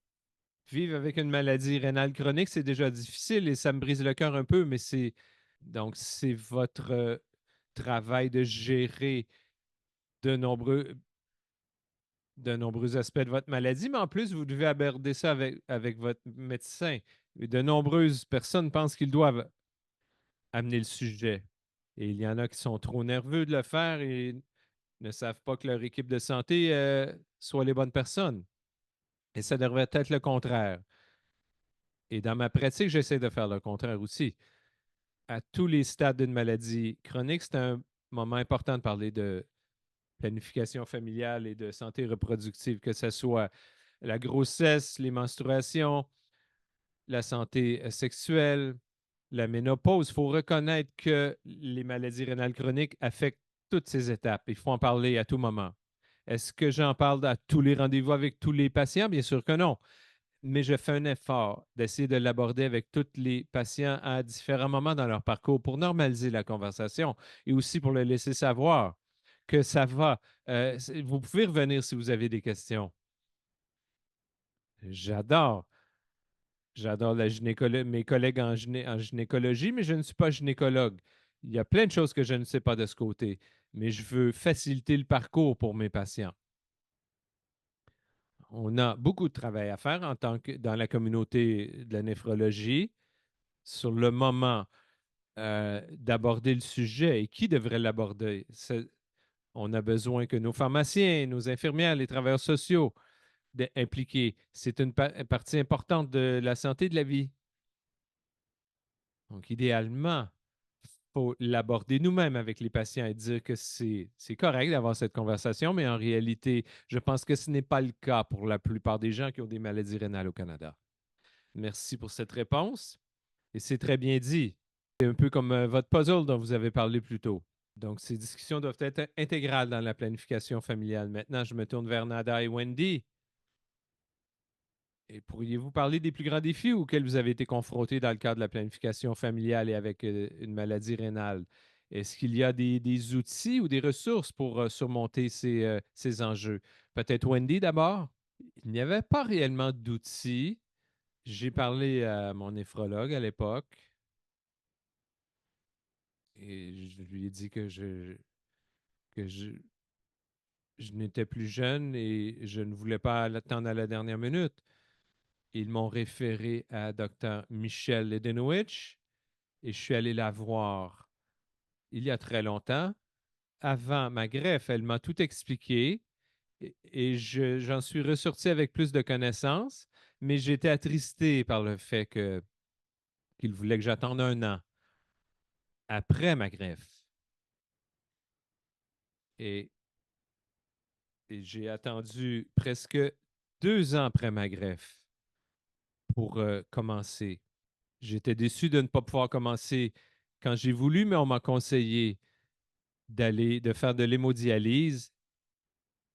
vivre avec une maladie rénale chronique, c'est déjà difficile et ça me brise le cœur un peu, mais c'est votre travail de gérer de nombreux, de nombreux aspects de votre maladie, mais en plus, vous devez aborder ça avec votre médecin. Et de nombreuses personnes pensent qu'ils doivent amener le sujet. Et il y en a qui sont trop nerveux de le faire et ne savent pas que leur équipe de santé soit les bonnes personnes. Et ça devrait être le contraire. Et dans ma pratique, j'essaie de faire le contraire aussi. À tous les stades d'une maladie chronique, c'est un moment important de parler de planification familiale et de santé reproductive, que ce soit la grossesse, les menstruations, la santé sexuelle, la ménopause. Il faut reconnaître que les maladies rénales chroniques affectent toutes ces étapes. Il faut en parler à tout moment. Est-ce que j'en parle à tous les rendez-vous avec tous les patients? Bien sûr que non. Mais je fais un effort d'essayer de l'aborder avec tous les patients à différents moments dans leur parcours pour normaliser la conversation et aussi pour le laisser savoir que ça va. Vous pouvez revenir si vous avez des questions. J'adore. J'adore mes collègues en gynécologie, mais je ne suis pas gynécologue. Il y a plein de choses que je ne sais pas de ce côté, mais je veux faciliter le parcours pour mes patients. On a beaucoup de travail à faire en tant que dans la communauté de la néphrologie sur le moment d'aborder le sujet et qui devrait l'aborder. On a besoin que nos pharmaciens, nos infirmières, les travailleurs sociaux impliqués. C'est une partie importante de la santé de la vie. Donc, idéalement, il faut l'aborder nous-mêmes avec les patients et dire que c'est correct d'avoir cette conversation, mais en réalité, je pense que ce n'est pas le cas pour la plupart des gens qui ont des maladies rénales au Canada. Merci pour cette réponse. Et c'est très bien dit. C'est un peu comme votre puzzle dont vous avez parlé plus tôt. Donc, ces discussions doivent être intégrales dans la planification familiale. Maintenant, je me tourne vers Nada et Wendy. Et pourriez-vous parler des plus grands défis auxquels vous avez été confrontés dans le cadre de la planification familiale et avec une maladie rénale? Est-ce qu'il y a des outils ou des ressources pour surmonter ces enjeux? Peut-être Wendy d'abord? Il n'y avait pas réellement d'outils. J'ai parlé à mon néphrologue à l'époque et je lui ai dit que je n'étais plus jeune et je ne voulais pas attendre à la dernière minute. Ils m'ont référé à Dr. Michelle Ledenowicz et je suis allé la voir il y a très longtemps. Avant ma greffe, elle m'a tout expliqué et j'en suis ressorti avec plus de connaissances, mais j'étais attristé par le fait qu'il voulait que j'attende un an après ma greffe. Et, et j'ai attendu presque 2 ans après ma greffe pour commencer. J'étais déçu de ne pas pouvoir commencer quand j'ai voulu, mais on m'a conseillé de faire de l'hémodialyse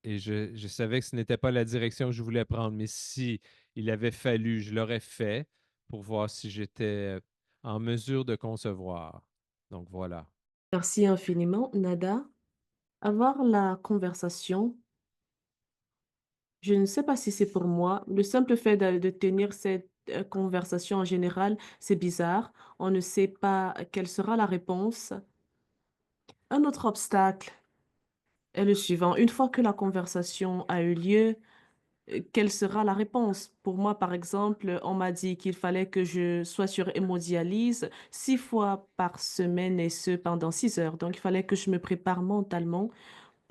et je savais que ce n'était pas la direction que je voulais prendre, mais si il avait fallu, je l'aurais fait pour voir si j'étais en mesure de concevoir. Donc voilà. Merci infiniment, Nada. Avoir la conversation, je ne sais pas si c'est pour moi. Le simple fait de tenir cette conversation en général, c'est bizarre. On ne sait pas quelle sera la réponse. Un autre obstacle est le suivant. Une fois que la conversation a eu lieu, quelle sera la réponse? Pour moi, par exemple, on m'a dit qu'il fallait que je sois sur hémodialyse 6 fois par semaine et ce pendant 6 heures. Donc, il fallait que je me prépare mentalement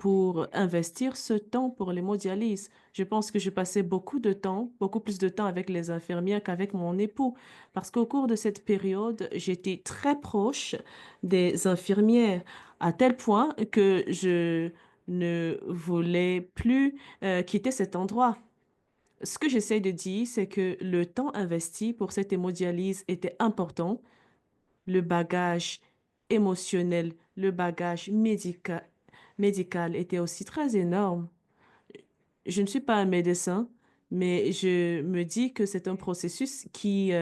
pour investir ce temps pour l'hémodialyse. Je pense que je passais beaucoup de temps, beaucoup plus de temps avec les infirmières qu'avec mon époux, parce qu'au cours de cette période, j'étais très proche des infirmières, à tel point que je ne voulais plus quitter cet endroit. Ce que j'essaie de dire, c'est que le temps investi pour cette hémodialyse était important, le bagage émotionnel, le bagage médical était aussi très énorme. Je ne suis pas un médecin, mais je me dis que c'est un processus qui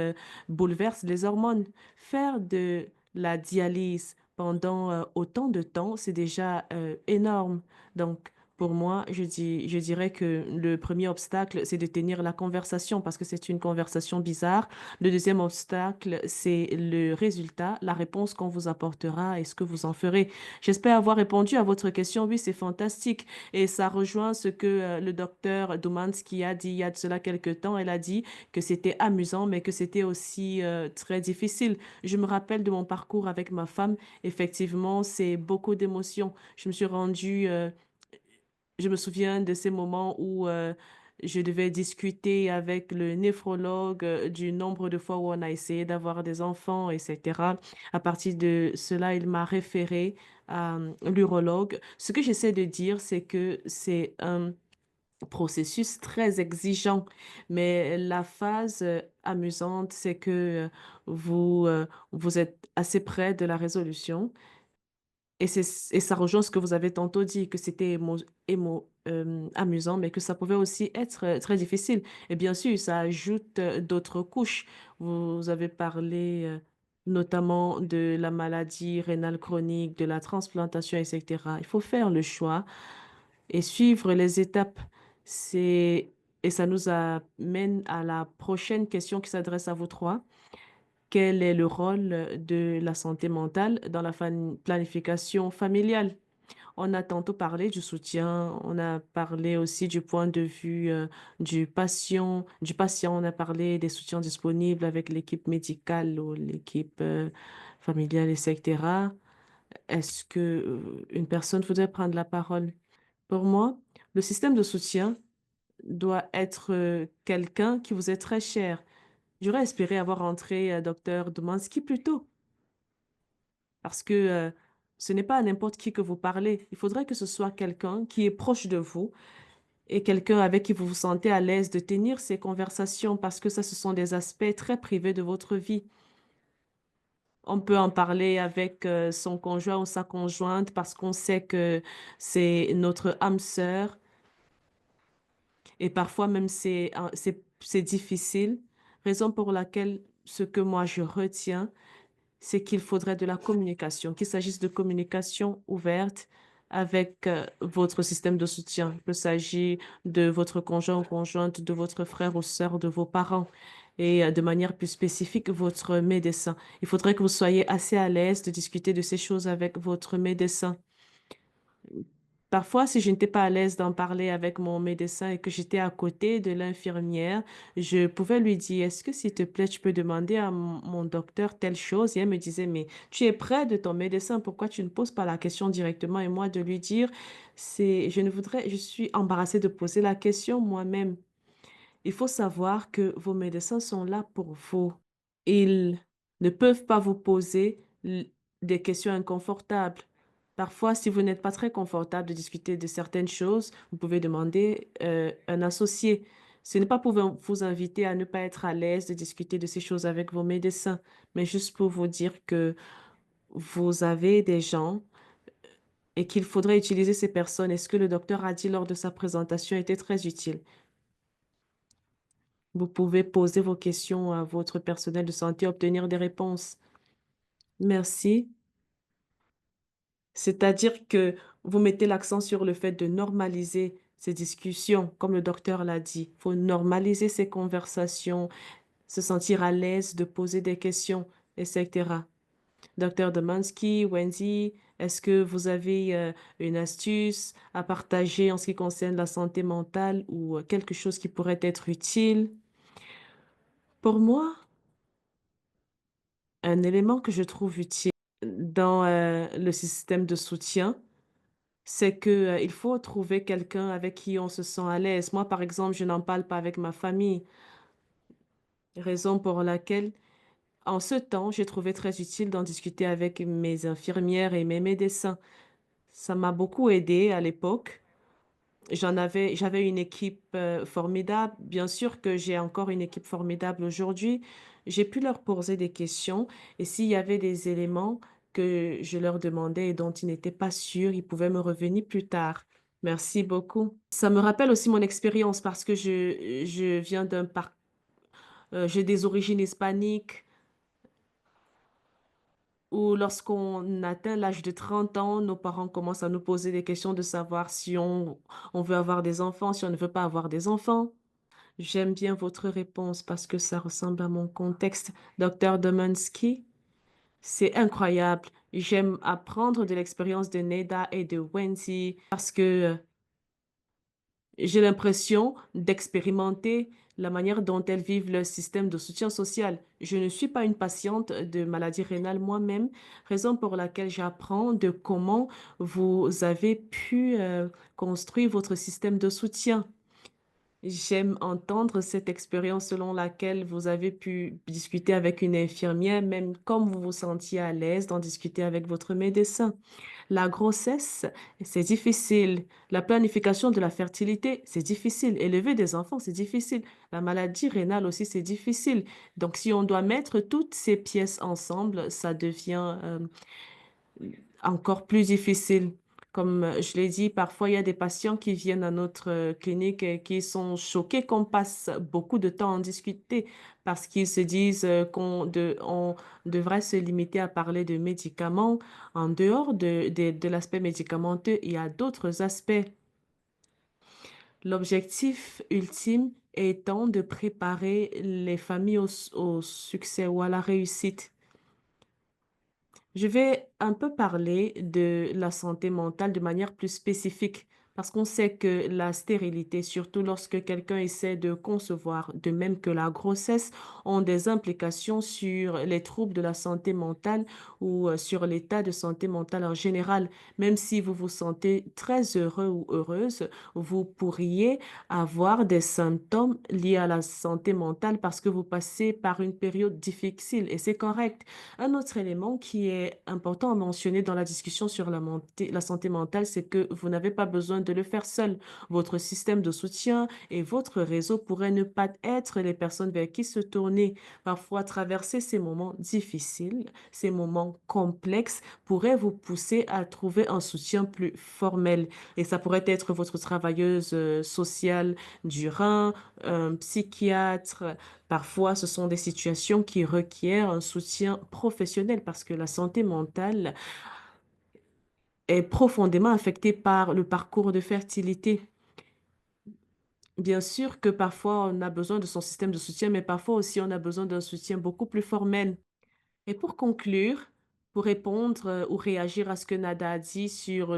bouleverse les hormones. Faire de la dialyse pendant autant de temps, c'est déjà énorme. Donc, pour moi, je dirais que le premier obstacle, c'est de tenir la conversation parce que c'est une conversation bizarre. Le deuxième obstacle, c'est le résultat, la réponse qu'on vous apportera et ce que vous en ferez. J'espère avoir répondu à votre question. Oui, c'est fantastique. Et ça rejoint ce que le docteur Domanski a dit il y a de cela quelques temps. Elle a dit que c'était amusant, mais que c'était aussi très difficile. Je me rappelle de mon parcours avec ma femme. Effectivement, c'est beaucoup d'émotions. Je me souviens de ces moments où je devais discuter avec le néphrologue du nombre de fois où on a essayé d'avoir des enfants, etc. À partir de cela, il m'a référé à l'urologue. Ce que j'essaie de dire, c'est que c'est un processus très exigeant, mais la phase amusante, c'est que vous êtes assez près de la résolution. Et ça rejoint ce que vous avez tantôt dit, que c'était amusant, mais que ça pouvait aussi être très difficile. Et bien sûr, ça ajoute d'autres couches. Vous avez parlé notamment de la maladie rénale chronique, de la transplantation, etc. Il faut faire le choix et suivre les étapes. C'est, et ça nous amène à la prochaine question qui s'adresse à vous trois. Quel est le rôle de la santé mentale dans la planification familiale? On a tantôt parlé du soutien, on a parlé aussi du point de vue du patient, on a parlé des soutiens disponibles avec l'équipe médicale ou l'équipe familiale, etc. Est-ce que une personne voudrait prendre la parole? Pour moi, le système de soutien doit être quelqu'un qui vous est très cher. J'aurais espéré avoir rentré Dr. Domanski plus tôt parce que ce n'est pas à n'importe qui que vous parlez. Il faudrait que ce soit quelqu'un qui est proche de vous et quelqu'un avec qui vous vous sentez à l'aise de tenir ces conversations parce que ça, ce sont des aspects très privés de votre vie. On peut en parler avec son conjoint ou sa conjointe parce qu'on sait que c'est notre âme sœur et parfois même c'est difficile. Raison pour laquelle ce que moi je retiens, c'est qu'il faudrait de la communication, qu'il s'agisse de communication ouverte avec votre système de soutien. Il peut s'agir de votre conjoint ou conjointe, de votre frère ou sœur, de vos parents et de manière plus spécifique, votre médecin. Il faudrait que vous soyez assez à l'aise de discuter de ces choses avec votre médecin. Parfois, si je n'étais pas à l'aise d'en parler avec mon médecin et que j'étais à côté de l'infirmière, je pouvais lui dire, est-ce que s'il te plaît, tu peux demander à mon docteur telle chose? Et elle me disait, mais tu es près de ton médecin, pourquoi tu ne poses pas la question directement? Et moi, de lui dire, je suis embarrassée de poser la question moi-même. Il faut savoir que vos médecins sont là pour vous. Ils ne peuvent pas vous poser des questions inconfortables. Parfois, si vous n'êtes pas très confortable de discuter de certaines choses, vous pouvez demander un associé. Ce n'est pas pour vous inviter à ne pas être à l'aise de discuter de ces choses avec vos médecins, mais juste pour vous dire que vous avez des gens et qu'il faudrait utiliser ces personnes. Et ce que le docteur a dit lors de sa présentation était très utile. Vous pouvez poser vos questions à votre personnel de santé, obtenir des réponses. Merci. C'est-à-dire que vous mettez l'accent sur le fait de normaliser ces discussions, comme le docteur l'a dit. Il faut normaliser ces conversations, se sentir à l'aise de poser des questions, etc. Docteur Domansky, Wendy, est-ce que vous avez une astuce à partager en ce qui concerne la santé mentale ou quelque chose qui pourrait être utile? Pour moi, un élément que je trouve utile dans le système de soutien, c'est que, il faut trouver quelqu'un avec qui on se sent à l'aise. Moi, par exemple, je n'en parle pas avec ma famille, raison pour laquelle, en ce temps, j'ai trouvé très utile d'en discuter avec mes infirmières et mes médecins. Ça m'a beaucoup aidé à l'époque. J'avais une équipe, formidable. Bien sûr que j'ai encore une équipe formidable aujourd'hui. J'ai pu leur poser des questions et s'il y avait des éléments que je leur demandais et dont ils n'étaient pas sûrs, ils pouvaient me revenir plus tard. Merci beaucoup. Ça me rappelle aussi mon expérience parce que je viens j'ai des origines hispaniques où lorsqu'on atteint l'âge de 30 ans, nos parents commencent à nous poser des questions de savoir si on veut avoir des enfants, si on ne veut pas avoir des enfants. J'aime bien votre réponse parce que ça ressemble à mon contexte. Docteur Domansky, c'est incroyable. J'aime apprendre de l'expérience de Neda et de Wendy parce que j'ai l'impression d'expérimenter la manière dont elles vivent leur système de soutien social. Je ne suis pas une patiente de maladie rénale moi-même, raison pour laquelle j'apprends de comment vous avez pu construire votre système de soutien. J'aime entendre cette expérience selon laquelle vous avez pu discuter avec une infirmière, même comme vous vous sentiez à l'aise d'en discuter avec votre médecin. La grossesse, c'est difficile. La planification de la fertilité, c'est difficile. Élever des enfants, c'est difficile. La maladie rénale aussi, c'est difficile. Donc, si on doit mettre toutes ces pièces ensemble, ça devient encore plus difficile. Comme je l'ai dit, parfois il y a des patients qui viennent à notre clinique et qui sont choqués qu'on passe beaucoup de temps à en discuter parce qu'ils se disent on devrait se limiter à parler de médicaments. En dehors de l'aspect médicamenteux, il y a d'autres aspects. L'objectif ultime étant de préparer les familles au succès ou à la réussite. Je vais un peu parler de la santé mentale de manière plus spécifique parce qu'on sait que la stérilité, surtout lorsque quelqu'un essaie de concevoir, de même que la grossesse, ont des implications sur les troubles de la santé mentale ou sur l'état de santé mentale en général. Même si vous vous sentez très heureux ou heureuse, vous pourriez avoir des symptômes liés à la santé mentale parce que vous passez par une période difficile et c'est correct. Un autre élément qui est important à mentionner dans la discussion sur la santé mentale, c'est que vous n'avez pas besoin de le faire seul. Votre système de soutien et votre réseau pourraient ne pas être les personnes vers qui se tourner. Parfois, traverser ces moments difficiles, ces moments complexes, pourraient vous pousser à trouver un soutien plus formel. Et ça pourrait être votre travailleuse sociale du Rhin, un psychiatre. Parfois, ce sont des situations qui requièrent un soutien professionnel parce que la santé mentale est profondément affectée par le parcours de fertilité. Bien sûr que parfois on a besoin de son système de soutien, mais parfois aussi on a besoin d'un soutien beaucoup plus formel. Et pour conclure, pour répondre ou réagir à ce que Nada a dit sur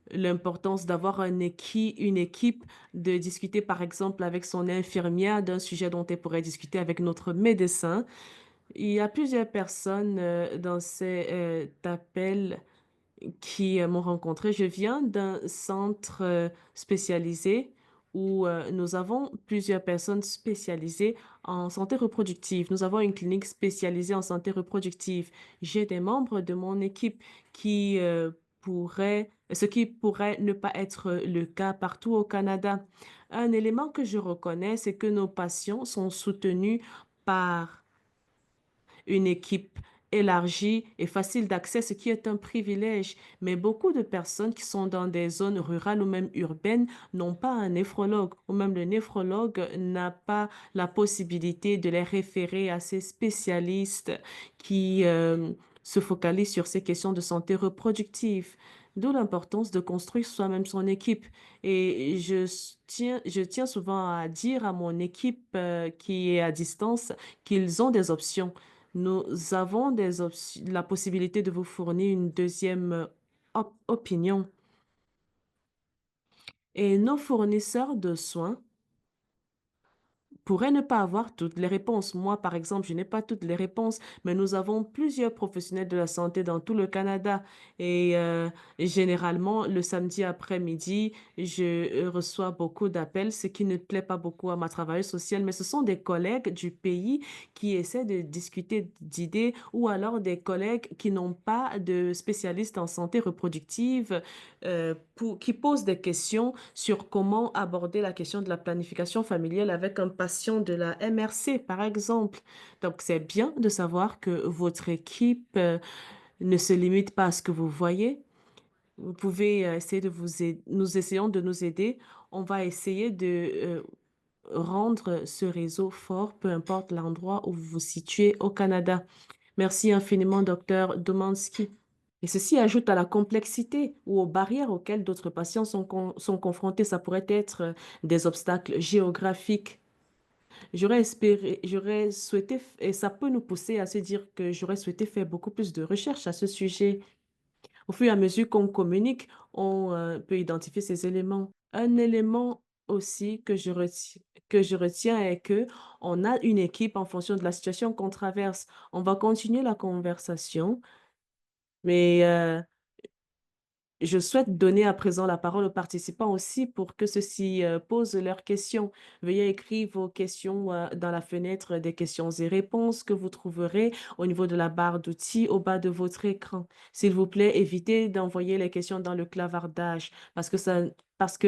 l'importance d'avoir une équipe, de discuter par exemple avec son infirmière d'un sujet dont elle pourrait discuter avec notre médecin. Il y a plusieurs personnes dans ces appels qui m'ont rencontré. Je viens d'un centre spécialisé où nous avons plusieurs personnes spécialisées en santé reproductive. Nous avons une clinique spécialisée en santé reproductive. J'ai des membres de mon équipe qui ce qui pourrait ne pas être le cas partout au Canada. Un élément que je reconnais, c'est que nos patients sont soutenus par une équipe élargie et facile d'accès, ce qui est un privilège. Mais beaucoup de personnes qui sont dans des zones rurales ou même urbaines n'ont pas un néphrologue, ou même le néphrologue n'a pas la possibilité de les référer à ces spécialistes qui se focalisent sur ces questions de santé reproductive. D'où l'importance de construire soi-même son équipe. Et je tiens souvent à dire à mon équipe qui est à distance qu'ils ont des options. Nous avons la possibilité de vous fournir une deuxième opinion. Et nos fournisseurs de soins pourrait ne pas avoir toutes les réponses. Moi, par exemple, je n'ai pas toutes les réponses, mais nous avons plusieurs professionnels de la santé dans tout le Canada. Et généralement, le samedi après-midi, je reçois beaucoup d'appels, ce qui ne plaît pas beaucoup à ma travailleuse sociale, mais ce sont des collègues du pays qui essaient de discuter d'idées ou alors des collègues qui n'ont pas de spécialistes en santé reproductive qui posent des questions sur comment aborder la question de la planification familiale avec un patient de la MRC, par exemple. Donc, c'est bien de savoir que votre équipe ne se limite pas à ce que vous voyez. Vous pouvez essayer de vous aider. Nous essayons de nous aider. On va essayer de rendre ce réseau fort, peu importe l'endroit où vous vous situez au Canada. Merci infiniment, docteur Domanski. Et ceci ajoute à la complexité ou aux barrières auxquelles d'autres patients sont confrontés. Ça pourrait être des obstacles géographiques. J'aurais espéré, j'aurais souhaité, et ça peut nous pousser à se dire que j'aurais souhaité faire beaucoup plus de recherches à ce sujet. Au fur et à mesure qu'on communique, on peut identifier ces éléments. Un élément aussi que je retiens est que on a une équipe en fonction de la situation qu'on traverse. On va continuer la conversation, mais je souhaite donner à présent la parole aux participants aussi pour que ceux-ci posent leurs questions. Veuillez écrire vos questions dans la fenêtre des questions et réponses que vous trouverez au niveau de la barre d'outils au bas de votre écran. S'il vous plaît, évitez d'envoyer les questions dans le clavardage parce que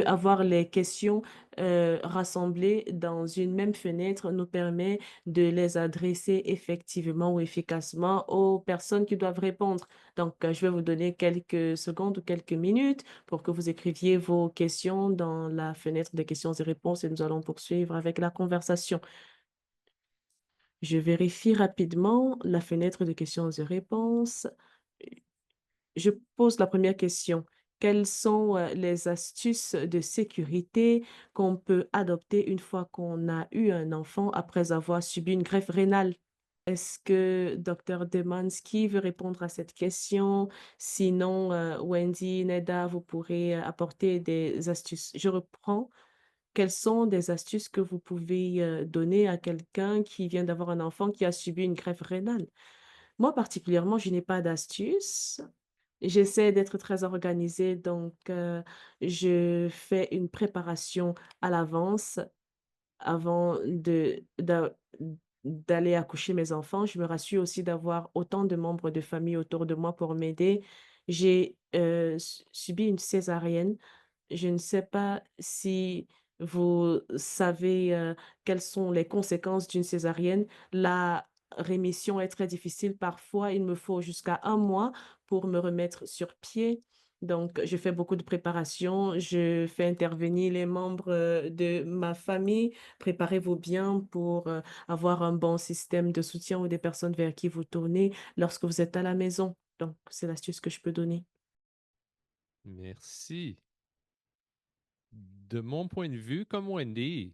avoir les questions rassemblées dans une même fenêtre nous permet de les adresser effectivement ou efficacement aux personnes qui doivent répondre. Donc, je vais vous donner quelques secondes ou quelques minutes pour que vous écriviez vos questions dans la fenêtre des questions et réponses et nous allons poursuivre avec la conversation. Je vérifie rapidement la fenêtre de questions et réponses. Je pose la première question. Quelles sont les astuces de sécurité qu'on peut adopter une fois qu'on a eu un enfant après avoir subi une greffe rénale? Est-ce que Dr. Demansky veut répondre à cette question? Sinon, Wendy, Neda, vous pourrez apporter des astuces. Je reprends. Quelles sont des astuces que vous pouvez donner à quelqu'un qui vient d'avoir un enfant qui a subi une greffe rénale? Moi, particulièrement, je n'ai pas d'astuces. J'essaie d'être très organisée, donc je fais une préparation à l'avance avant d'aller accoucher mes enfants. Je me rassure aussi d'avoir autant de membres de famille autour de moi pour m'aider. J'ai subi une césarienne. Je ne sais pas si vous savez quelles sont les conséquences d'une césarienne. La rémission est très difficile. Parfois, il me faut jusqu'à un mois pour me remettre sur pied. Donc, je fais beaucoup de préparation. Je fais intervenir les membres de ma famille. Préparez-vous bien pour avoir un bon système de soutien ou des personnes vers qui vous tournez lorsque vous êtes à la maison. Donc, c'est l'astuce que je peux donner. Merci. De mon point de vue, comme Wendy,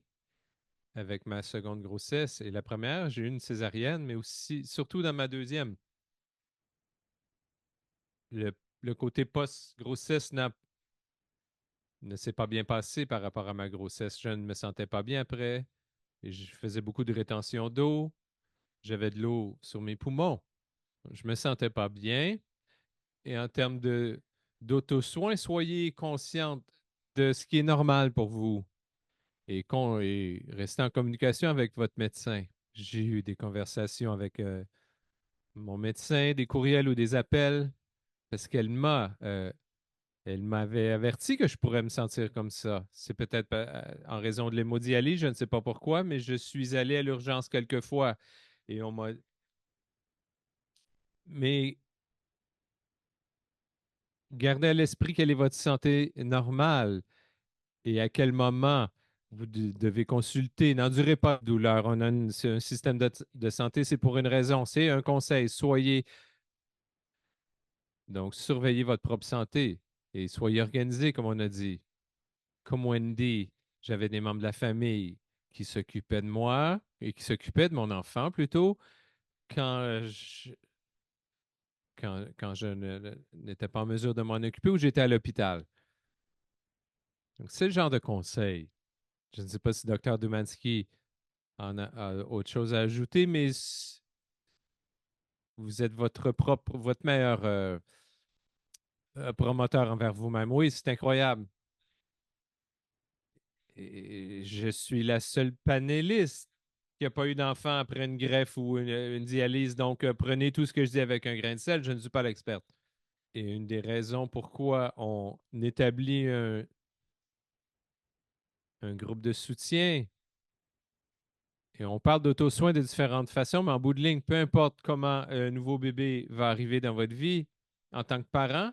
avec ma seconde grossesse et la première, j'ai eu une césarienne, mais aussi, surtout dans ma deuxième. Le, le côté post-grossesse ne s'est pas bien passé par rapport à ma grossesse. Je ne me sentais pas bien après. Et je faisais beaucoup de rétention d'eau. J'avais de l'eau sur mes poumons. Je me sentais pas bien. Et en termes d'auto-soin, soyez consciente de ce qui est normal pour vous et restez en communication avec votre médecin. J'ai eu des conversations avec mon médecin, des courriels ou des appels, parce elle m'avait averti que je pourrais me sentir comme ça. C'est peut-être en raison de l'hémodialyse, je ne sais pas pourquoi, mais je suis allé à l'urgence quelques fois et on m'a. Mais gardez à l'esprit quelle est votre santé normale et à quel moment vous devez consulter. N'endurez pas de douleur. C'est un système de santé, c'est pour une raison. C'est un conseil. Donc, surveillez votre propre santé et soyez organisé, comme on a dit. Comme Wendy, j'avais des membres de la famille qui s'occupaient de moi et qui s'occupaient de mon enfant plutôt quand quand je n'étais pas en mesure de m'en occuper ou j'étais à l'hôpital. Donc, c'est le genre de conseil. Je ne sais pas si Dr. Dumansky autre chose à ajouter, mais vous êtes votre meilleur promoteur envers vous-même. Oui, c'est incroyable. Et je suis la seule panéliste qui n'a pas eu d'enfant après une greffe ou une dialyse. Donc, prenez tout ce que je dis avec un grain de sel. Je ne suis pas l'experte. Et une des raisons pourquoi on établit un groupe de soutien et on parle d'auto-soin de différentes façons, mais en bout de ligne, peu importe comment un nouveau bébé va arriver dans votre vie, en tant que parent,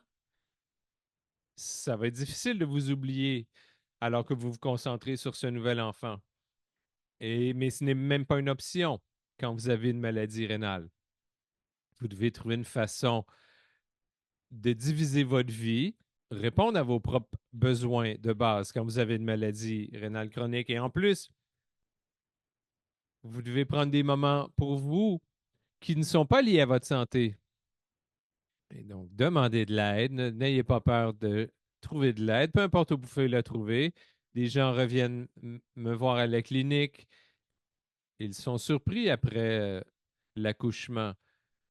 ça va être difficile de vous oublier alors que vous vous concentrez sur ce nouvel enfant. Mais ce n'est même pas une option quand vous avez une maladie rénale. Vous devez trouver une façon de diviser votre vie, répondre à vos propres besoins de base quand vous avez une maladie rénale chronique. Et en plus, vous devez prendre des moments pour vous qui ne sont pas liés à votre santé. Et donc, demandez de l'aide. N'ayez pas peur de trouver de l'aide, peu importe où vous pouvez la trouver. Des gens reviennent me voir à la clinique. Ils sont surpris après l'accouchement.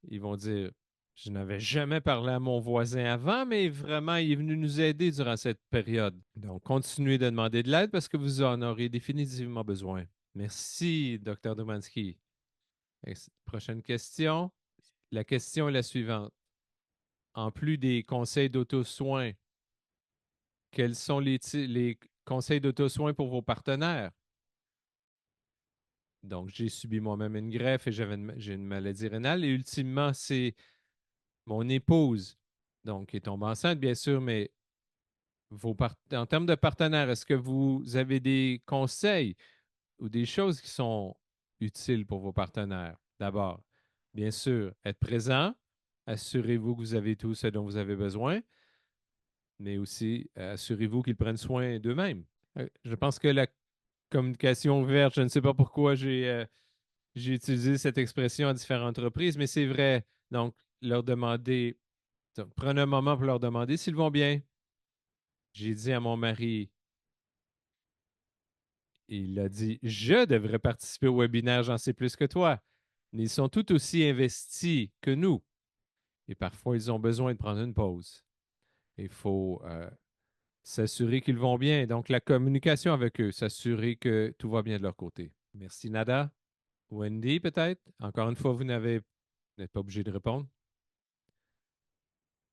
Ils vont dire, je n'avais jamais parlé à mon voisin avant, mais vraiment, il est venu nous aider durant cette période. Donc, continuez de demander de l'aide parce que vous en aurez définitivement besoin. Merci, Dr. Domanski. Prochaine question. La question est la suivante. En plus des conseils d'auto-soin, quels sont les conseils d'auto-soin pour vos partenaires? Donc, j'ai subi moi-même une greffe et j'ai une maladie rénale. Et ultimement, c'est mon épouse, donc, qui est tombée enceinte, bien sûr, mais en termes de partenaires, est-ce que vous avez des conseils ou des choses qui sont utiles pour vos partenaires? D'abord, bien sûr, être présent. Assurez-vous que vous avez tout ce dont vous avez besoin, mais aussi assurez-vous qu'ils prennent soin d'eux-mêmes. Je pense que la communication ouverte, je ne sais pas pourquoi j'ai utilisé cette expression à différentes reprises, mais c'est vrai. Donc, leur demander, donc, prenez un moment pour leur demander s'ils vont bien. J'ai dit à mon mari, il a dit, je devrais participer au webinaire, j'en sais plus que toi. Mais ils sont tout aussi investis que nous. Et parfois, ils ont besoin de prendre une pause. Il faut s'assurer qu'ils vont bien. Donc, la communication avec eux, s'assurer que tout va bien de leur côté. Merci, Nada. Wendy, peut-être? Encore une fois, n'êtes pas obligé de répondre.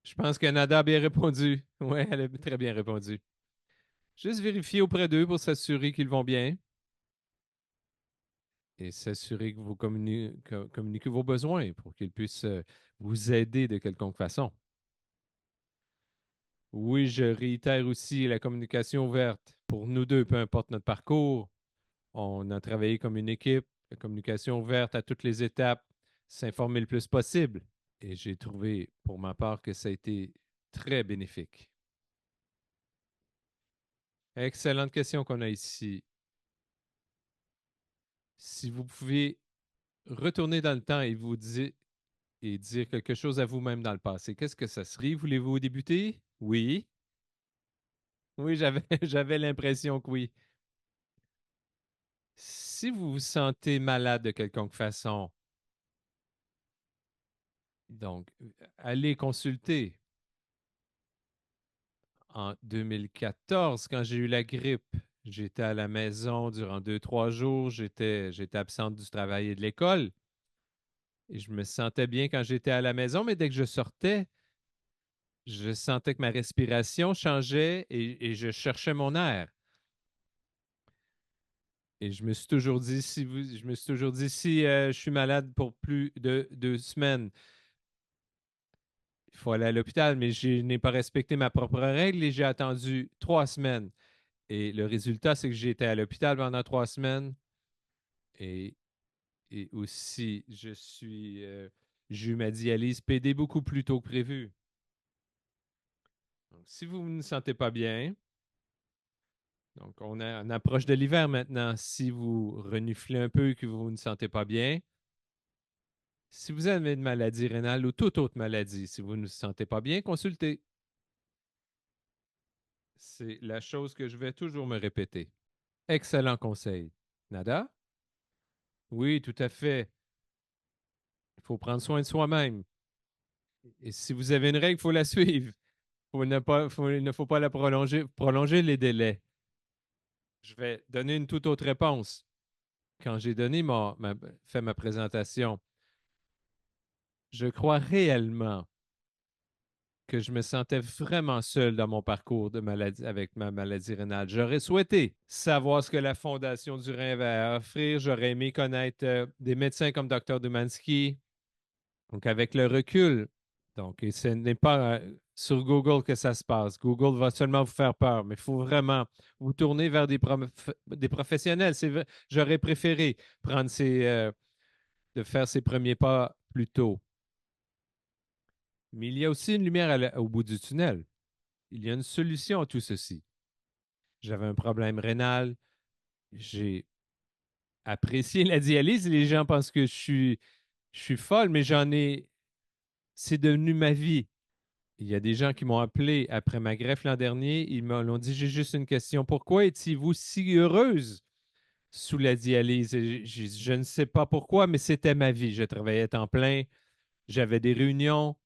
Je pense que Nada a bien répondu. Oui, elle a très bien répondu. Juste vérifier auprès d'eux pour s'assurer qu'ils vont bien et s'assurer que vous communiquez vos besoins pour qu'ils puissent vous aider de quelconque façon. Oui, je réitère aussi la communication ouverte pour nous deux, peu importe notre parcours. On a travaillé comme une équipe, la communication ouverte à toutes les étapes, s'informer le plus possible. Et j'ai trouvé, pour ma part, que ça a été très bénéfique. Excellente question qu'on a ici. Si vous pouvez retourner dans le temps et dire quelque chose à vous-même dans le passé, qu'est-ce que ça serait? Voulez-vous débuter? Oui. Oui, j'avais l'impression que oui. Si vous vous sentez malade de quelconque façon, donc, allez consulter. En 2014, quand j'ai eu la grippe, j'étais à la maison durant 2, 3 jours. J'étais absente du travail et de l'école. Et je me sentais bien quand j'étais à la maison, mais dès que je sortais, je sentais que ma respiration changeait et je cherchais mon air. Et je me suis toujours dit, si je suis malade pour plus de 2 semaines, il faut aller à l'hôpital, mais je n'ai pas respecté ma propre règle et j'ai attendu 3 semaines. Et le résultat, c'est que j'ai été à l'hôpital pendant 3 semaines et, et aussi, j'ai eu ma dialyse PD beaucoup plus tôt que prévu. Donc, si vous ne vous sentez pas bien, donc on approche de l'hiver maintenant. Si vous reniflez un peu et que vous ne sentez pas bien, si vous avez une maladie rénale ou toute autre maladie, si vous ne vous sentez pas bien, consultez. C'est la chose que je vais toujours me répéter. Excellent conseil. Nada? Oui, tout à fait. Il faut prendre soin de soi-même. Et si vous avez une règle, il faut la suivre. Il ne faut pas la prolonger les délais. Je vais donner une toute autre réponse. Quand j'ai fait ma présentation, je crois réellement que je me sentais vraiment seul dans mon parcours de maladie avec ma maladie rénale. J'aurais souhaité savoir ce que la Fondation du Rein avait à offrir. J'aurais aimé connaître des médecins comme Dr. Dumansky. Donc, avec le recul, donc, et ce n'est pas sur Google que ça se passe. Google va seulement vous faire peur, mais il faut vraiment vous tourner vers des professionnels. J'aurais préféré de faire ses premiers pas plus tôt. Mais il y a aussi une lumière au bout du tunnel. Il y a une solution à tout ceci. J'avais un problème rénal. J'ai apprécié la dialyse. Les gens pensent que je suis folle, mais c'est devenu ma vie. Il y a des gens qui m'ont appelé après ma greffe l'an dernier. Ils m'ont dit, j'ai juste une question. Pourquoi étiez-vous si heureuse sous la dialyse? Je ne sais pas pourquoi, mais c'était ma vie. Je travaillais à temps plein. J'avais des réunions.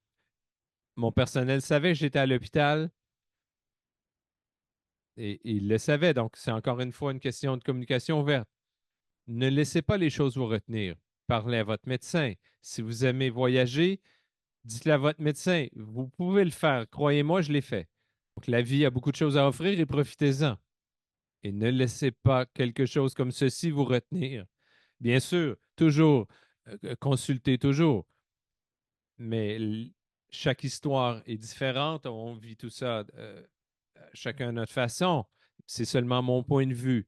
Mon personnel savait que j'étais à l'hôpital et il le savait. Donc, c'est encore une fois une question de communication ouverte. Ne laissez pas les choses vous retenir. Parlez à votre médecin. Si vous aimez voyager, dites-le à votre médecin. Vous pouvez le faire. Croyez-moi, je l'ai fait. Donc, la vie a beaucoup de choses à offrir et profitez-en. Et ne laissez pas quelque chose comme ceci vous retenir. Bien sûr, toujours, consultez toujours, mais chaque histoire est différente. On vit tout ça chacun à notre façon. C'est seulement mon point de vue.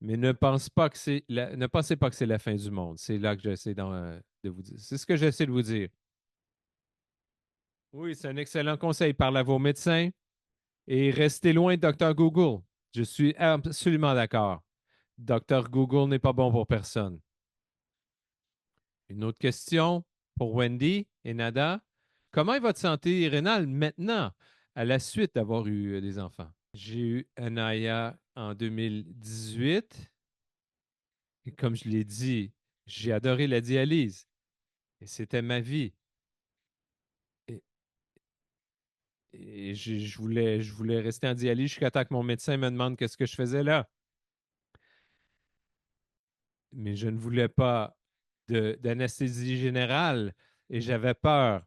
Mais ne pensez pas que c'est la fin du monde. C'est là que j'essaie de vous dire. C'est ce que j'essaie de vous dire. Oui, c'est un excellent conseil. Parlez à vos médecins et restez loin de Dr. Google. Je suis absolument d'accord. Dr. Google n'est pas bon pour personne. Une autre question pour Wendy et Nada. Comment est votre santé rénale maintenant, à la suite d'avoir eu des enfants? J'ai eu Anaya en 2018. Et comme je l'ai dit, j'ai adoré la dialyse. Et c'était ma vie. Et, et je voulais rester en dialyse jusqu'à temps que mon médecin me demande qu'est-ce que je faisais là. Mais je ne voulais pas d'anesthésie générale et j'avais peur.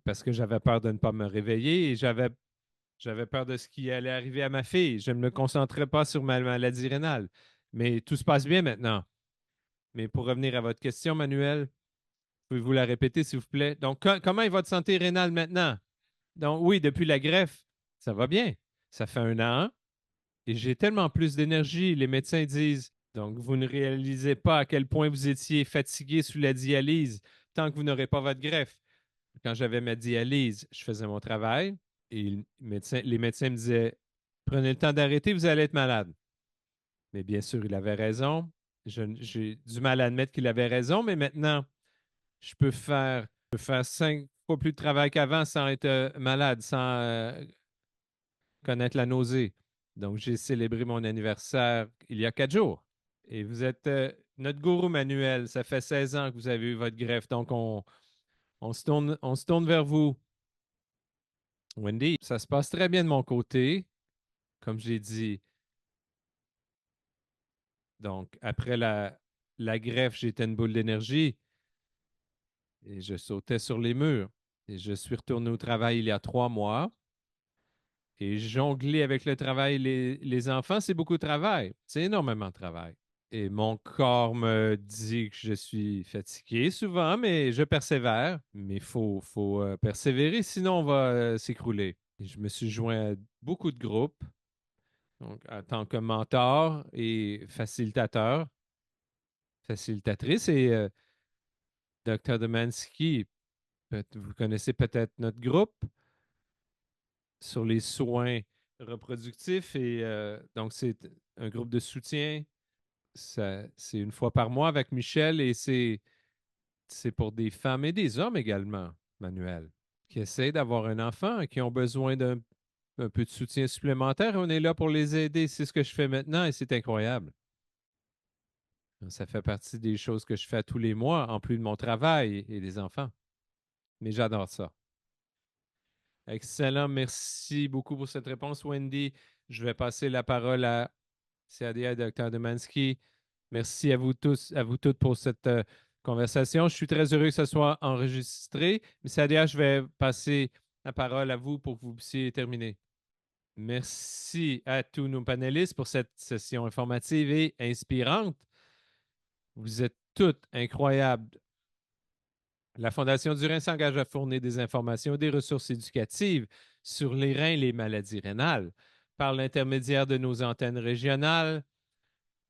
Parce que j'avais peur de ne pas me réveiller et j'avais peur de ce qui allait arriver à ma fille. Je ne me concentrais pas sur ma maladie rénale. Mais tout se passe bien maintenant. Mais pour revenir à votre question, Manuel, pouvez-vous la répéter, s'il vous plaît? Donc, comment est votre santé rénale maintenant? Donc, oui, depuis la greffe, ça va bien. Ça fait 1 an et j'ai tellement plus d'énergie. Les médecins disent, donc, vous ne réalisez pas à quel point vous étiez fatigué sous la dialyse tant que vous n'aurez pas votre greffe. Quand j'avais ma dialyse, je faisais mon travail et les médecins me disaient, prenez le temps d'arrêter, vous allez être malade. Mais bien sûr, il avait raison. J'ai du mal à admettre qu'il avait raison, mais maintenant, je peux faire 5 fois plus de travail qu'avant sans être malade, sans connaître la nausée. Donc, j'ai célébré mon anniversaire il y a 4 jours. Et vous êtes notre gourou Manuel. Ça fait 16 ans que vous avez eu votre greffe. Donc, on se tourne vers vous. Wendy, ça se passe très bien de mon côté. Comme j'ai dit, donc, après la greffe, j'étais une boule d'énergie et je sautais sur les murs. Et je suis retourné au travail il y a 3 mois. Et jongler avec le travail, les enfants, c'est beaucoup de travail. C'est énormément de travail. Et mon corps me dit que je suis fatigué souvent, mais je persévère. Mais il faut persévérer, sinon on va s'écrouler. Et je me suis joint à beaucoup de groupes, donc, en tant que mentor et facilitatrice. Et Dr. Demansky, vous connaissez peut-être notre groupe sur les soins reproductifs. Et donc, c'est un groupe de soutien. C'est 1 fois par mois avec Michel et c'est pour des femmes et des hommes également, Manuel, qui essaient d'avoir un enfant, qui ont besoin d'un peu de soutien supplémentaire. On est là pour les aider. C'est ce que je fais maintenant et c'est incroyable. Ça fait partie des choses que je fais tous les mois, en plus de mon travail et des enfants. Mais j'adore ça. Excellent. Merci beaucoup pour cette réponse, Wendy. Je vais passer la parole à CADA, Dr. Demansky. Merci à vous tous, à vous toutes pour cette conversation. Je suis très heureux que ce soit enregistré. Mais CADA, je vais passer la parole à vous pour que vous puissiez terminer. Merci à tous nos panélistes pour cette session informative et inspirante. Vous êtes toutes incroyables. La Fondation du Rhin s'engage à fournir des informations et des ressources éducatives sur les reins et les maladies rénales. Par l'intermédiaire de nos antennes régionales,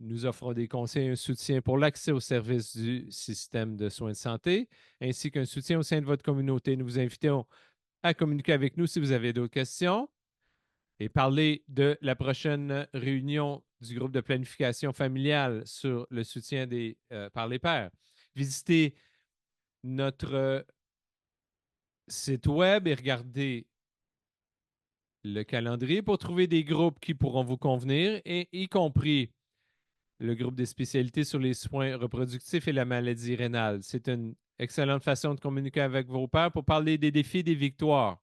nous offrons des conseils et un soutien pour l'accès aux services du système de soins de santé, ainsi qu'un soutien au sein de votre communauté. Nous vous invitons à communiquer avec nous si vous avez d'autres questions et parler de la prochaine réunion du groupe de planification familiale sur le soutien par les pairs. Visitez notre site web et regardez le calendrier pour trouver des groupes qui pourront vous convenir, et y compris le groupe des spécialités sur les soins reproductifs et la maladie rénale. C'est une excellente façon de communiquer avec vos pairs pour parler des défis et des victoires,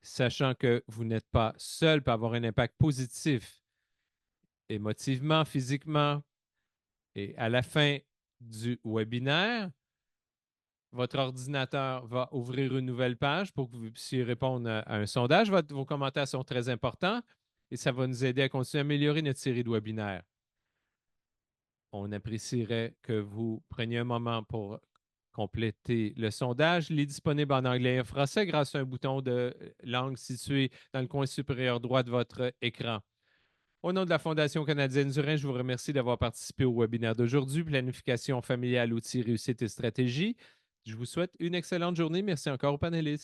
sachant que vous n'êtes pas seul pour avoir un impact positif émotivement, physiquement. Et à la fin du webinaire, votre ordinateur va ouvrir une nouvelle page pour que vous puissiez répondre à un sondage. Vos commentaires sont très importants et ça va nous aider à continuer à améliorer notre série de webinaires. On apprécierait que vous preniez un moment pour compléter le sondage. Il est disponible en anglais et en français grâce à un bouton de langue situé dans le coin supérieur droit de votre écran. Au nom de la Fondation canadienne du Rhin, je vous remercie d'avoir participé au webinaire d'aujourd'hui, Planification familiale, outils, réussite et stratégie. Je vous souhaite une excellente journée. Merci encore aux panélistes.